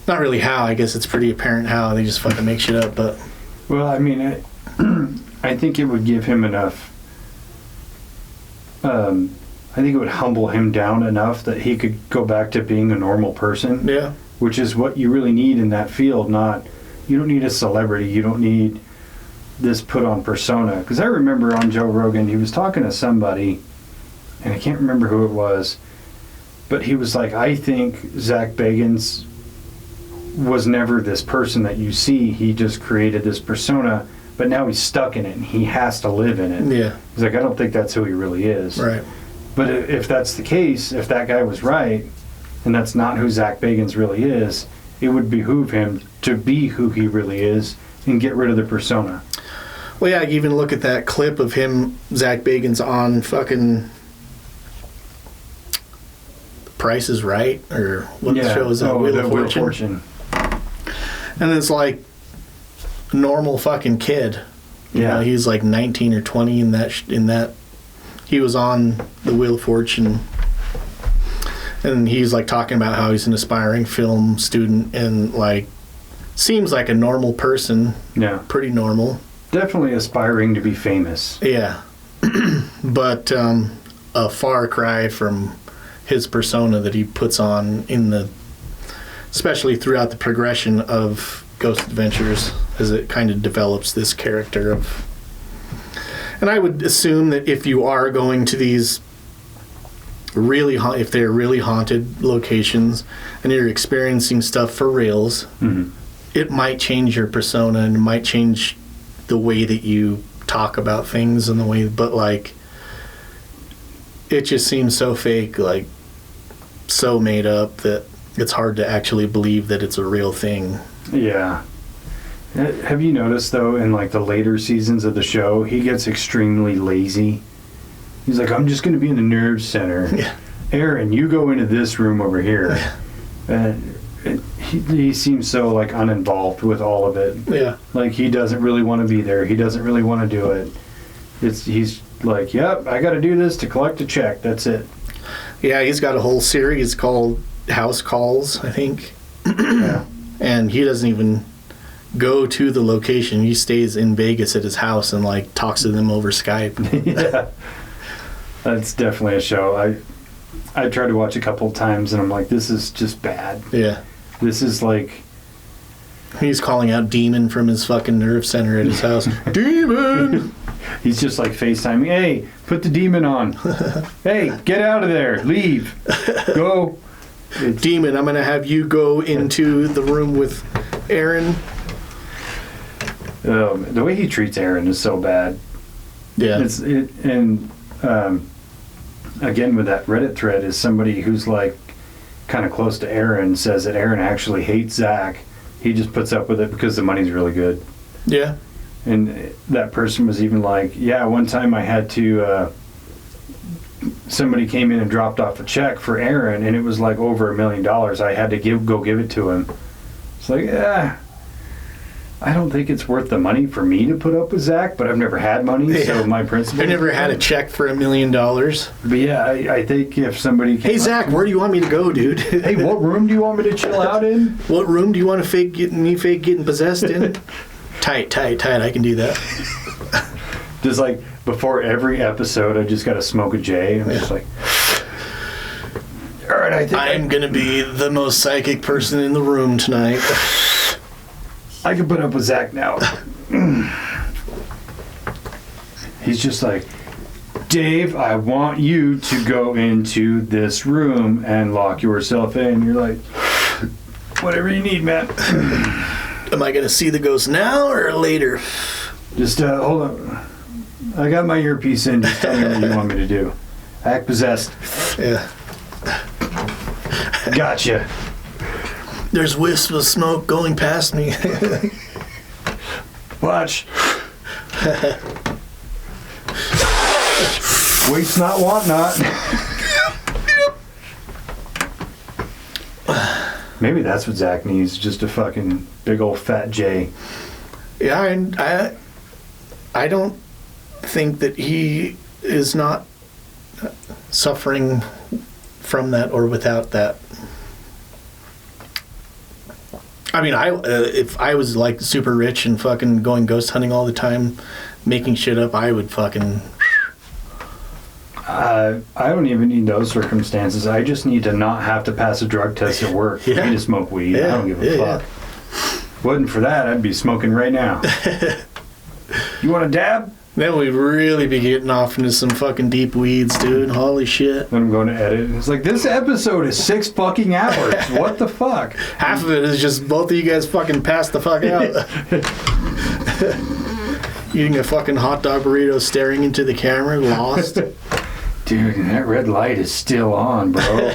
not really how. I guess it's pretty apparent how. They just fucking make shit up. But well, I mean, I think it would give him enough. I think it would humble him down enough that he could go back to being a normal person. yeah, Which is what you really need in that field. You don't need a celebrity. You don't need this put on persona. Because I remember on Joe Rogan, he was talking to somebody, and I can't remember who it was, but he was like, I think Zach Bagans was never this person that you see. He just created this persona, but now he's stuck in it and he has to live in it. yeah, He's like, I don't think that's who he really is. right. But if that's the case, if that guy was right, and that's not who Zach Bagans really is, it would behoove him to be who he really is and get rid of the persona. Well, yeah, even look at that clip of him, Zach Bagans, on fucking Price is Right, or what show is that? Wheel of Fortune. And it's like a normal fucking kid. You know, he's like 19 or 20 in that. He was on the Wheel of Fortune, and he's like talking about how he's an aspiring film student and like seems like a normal person. Yeah. Pretty normal. Definitely aspiring to be famous. Yeah. But a far cry from his persona that he puts on especially throughout the progression of Ghost Adventures, as it kind of develops this character of. And I would assume that if you are going to these if they're really haunted locations and you're experiencing stuff for reals, it might change your persona and it might change the way that you talk about things and the way, but like, it just seems so fake, like so made up that it's hard to actually believe that it's a real thing. Yeah. Have you noticed, though, in like the later seasons of the show, he gets extremely lazy? He's like, I'm just going to be in the nerve center. Yeah. Aaron, you go into this room over here. And he seems so like uninvolved with all of it. Yeah. Like he doesn't really want to be there. He doesn't really want to do it. He's like, yep, I got to do this to collect a check. That's it. Yeah, he's got a whole series called House Calls, I think. Yeah. And he doesn't even go to the location. He stays in Vegas at his house and like talks to them over Skype. Yeah. That's definitely a show. I tried to watch a couple of times and I'm like, this is just bad. Yeah. This is like... He's calling out Demon from his fucking nerve center at his house. Demon! He's just like FaceTiming, hey, put the demon on. Hey, get out of there. Leave. Go. Demon, I'm going to have you go into the room with Aaron. The way he treats Aaron is so bad. Yeah. Again, with that Reddit thread, is somebody who's like kind of close to Aaron says that Aaron actually hates Zach he just puts up with it because the money's really good. Yeah. And that person was even like, yeah, one time I had to, somebody came in and dropped off a check for Aaron, and it was like over $1 million. I had to go give it to him. It's like, yeah, I don't think it's worth the money for me to put up with Zach, but I've never had money, so my principle. I never had a check for $1 million. But yeah, I think if somebody came Hey, Zach, where do you want me to go, dude? Hey, what room do you want me to chill out in? What room do you want to fake getting possessed in? Tight. I can do that. Just like before every episode, I just got to smoke a J. I'm just like, all right, I think I'm going to be the most psychic person in the room tonight. I can put up with Zach now. He's just like, Dave, I want you to go into this room and lock yourself in. You're like, whatever you need, man. Am I going to see the ghost now or later? Just hold on. I got my earpiece in. Just tell me what you want me to do. Act possessed. Yeah. Gotcha. There's wisps of smoke going past me. Watch. Wait's not, want not. Maybe that's what Zach needs, just a fucking big old fat J. Yeah, I don't think that he is not suffering from that or without that. I mean, if I was like super rich and fucking going ghost hunting all the time, making shit up, I would fucking... I don't even need those circumstances. I just need to not have to pass a drug test at work for me to smoke weed. I don't give a fuck. Wasn't for that, I'd be smoking right now. You want a dab? Then we'd really be getting off into some fucking deep weeds, dude. Holy shit. Then I'm going to edit. It's like, this episode is 6 fucking hours. What the fuck? Half of it is just both of you guys fucking passed the fuck out. Eating a fucking hot dog burrito, staring into the camera, lost. Dude, that red light is still on, bro.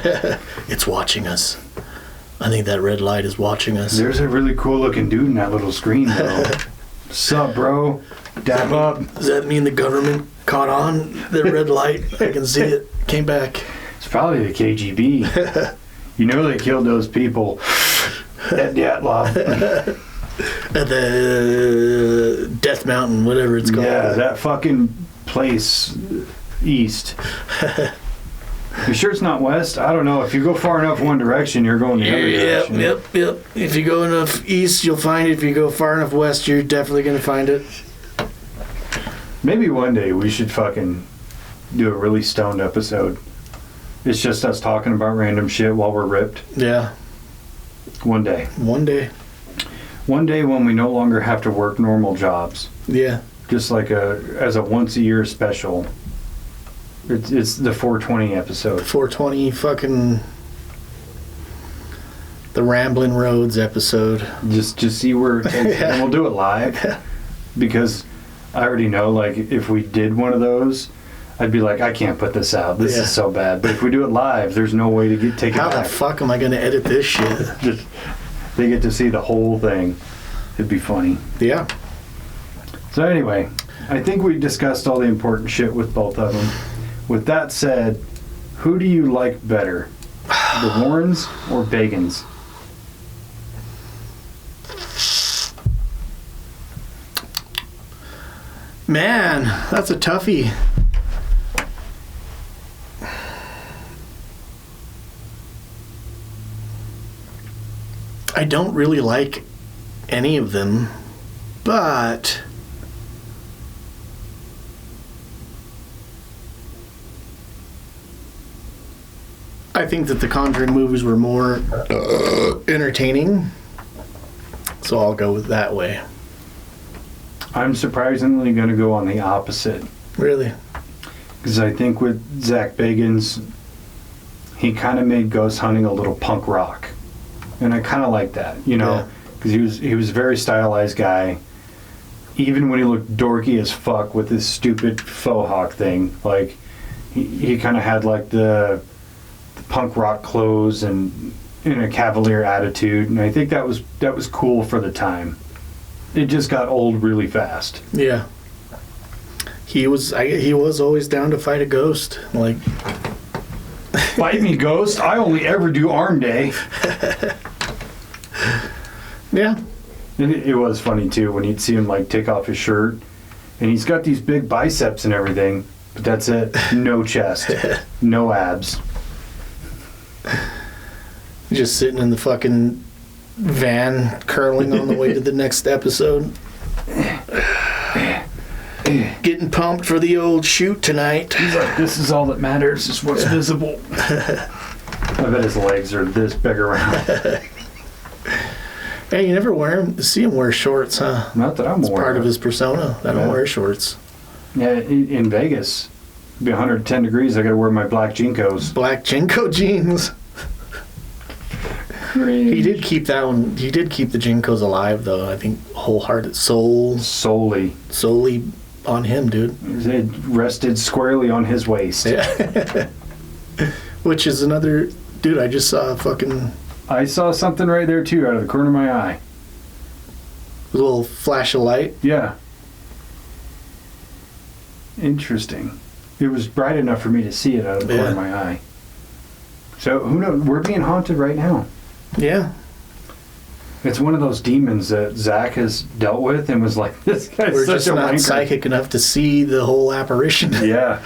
It's watching us. I think that red light is watching us. There's a really cool looking dude in that little screen, though. Sup, bro? Dab up. Does that mean the government caught on the red light? I can see it. Came back. It's probably the KGB. You know they killed those people at Dyatlov. At the Death Mountain, whatever it's called. Yeah, that fucking place east. You sure it's not west? I don't know. If you go far enough one direction, you're going the other direction. Yep. If you go enough east, you'll find it. If you go far enough west, you're definitely going to find it. Maybe one day we should fucking do a really stoned episode. It's just us talking about random shit while we're ripped. Yeah. One day. One day when we no longer have to work normal jobs. Yeah. Just like as a once a year special. It's the 420 episode. 420 fucking the Ramblin' Roads episode. Just see where it takes. And we'll do it live. Because I already know, like, if we did one of those, I'd be like, I can't put this out. This is so bad. But if we do it live, there's no way to take it back. How the fuck am I going to edit this shit? They get to see the whole thing. It'd be funny. Yeah. So anyway, I think we discussed all the important shit with both of them. With that said, who do you like better? The Warrens or Bagans? Man, that's a toughie. I don't really like any of them, but I think that the Conjuring movies were more entertaining, so I'll go with that way. I'm surprisingly going to go on the opposite. Really? Because I think with Zach Bagans, he kind of made ghost hunting a little punk rock. And I kind of like that, you know? Because he was a very stylized guy. Even when he looked dorky as fuck with his stupid faux hawk thing. Like, he kind of had like the punk rock clothes and in a cavalier attitude, and I think that was cool for the time. It just got old really fast. Yeah. He was always down to fight a ghost. Like, fight me, ghost. I only ever do arm day. yeah. And it was funny too when you'd see him like take off his shirt, and he's got these big biceps and everything, but that's it. No chest, no abs. Just sitting in the fucking van, curling on the way to the next episode. Getting pumped for the old shoot tonight. He's like, this is all that matters, is what's visible. I bet his legs are this big around. Hey, you never see him wear shorts, huh? Not that I'm aware. It's part of his persona. I don't wear shorts. Yeah, in Vegas, it'd be 110 degrees. I got to wear my black Jinkos. Black Jinko jeans. He did keep that one. He did keep the Jinkos alive, though. I think wholehearted solely on him, dude. It rested squarely on his waist. Yeah. Which is another dude. I just saw a fucking. I saw something right there too, out of the corner of my eye. A little flash of light. Yeah. Interesting. It was bright enough for me to see it out of the corner of my eye. So who knows? We're being haunted right now. Yeah. It's one of those demons that Zach has dealt with and was like, this guy's We're such just a not wanker. psychic enough to see the whole apparition. Yeah.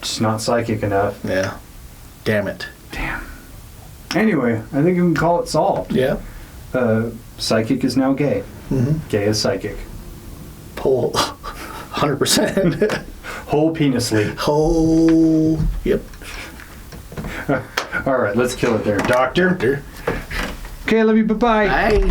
Just not psychic enough. Yeah. Damn it. Damn. Anyway, I think we can call it solved. Yeah. Psychic is now gay. Mm-hmm. Gay is psychic. Whole 100%. Whole penisly. Whole. Yep. All right, let's kill it there. Doctor? Doctor. Okay, I love you. Bye-bye. Bye.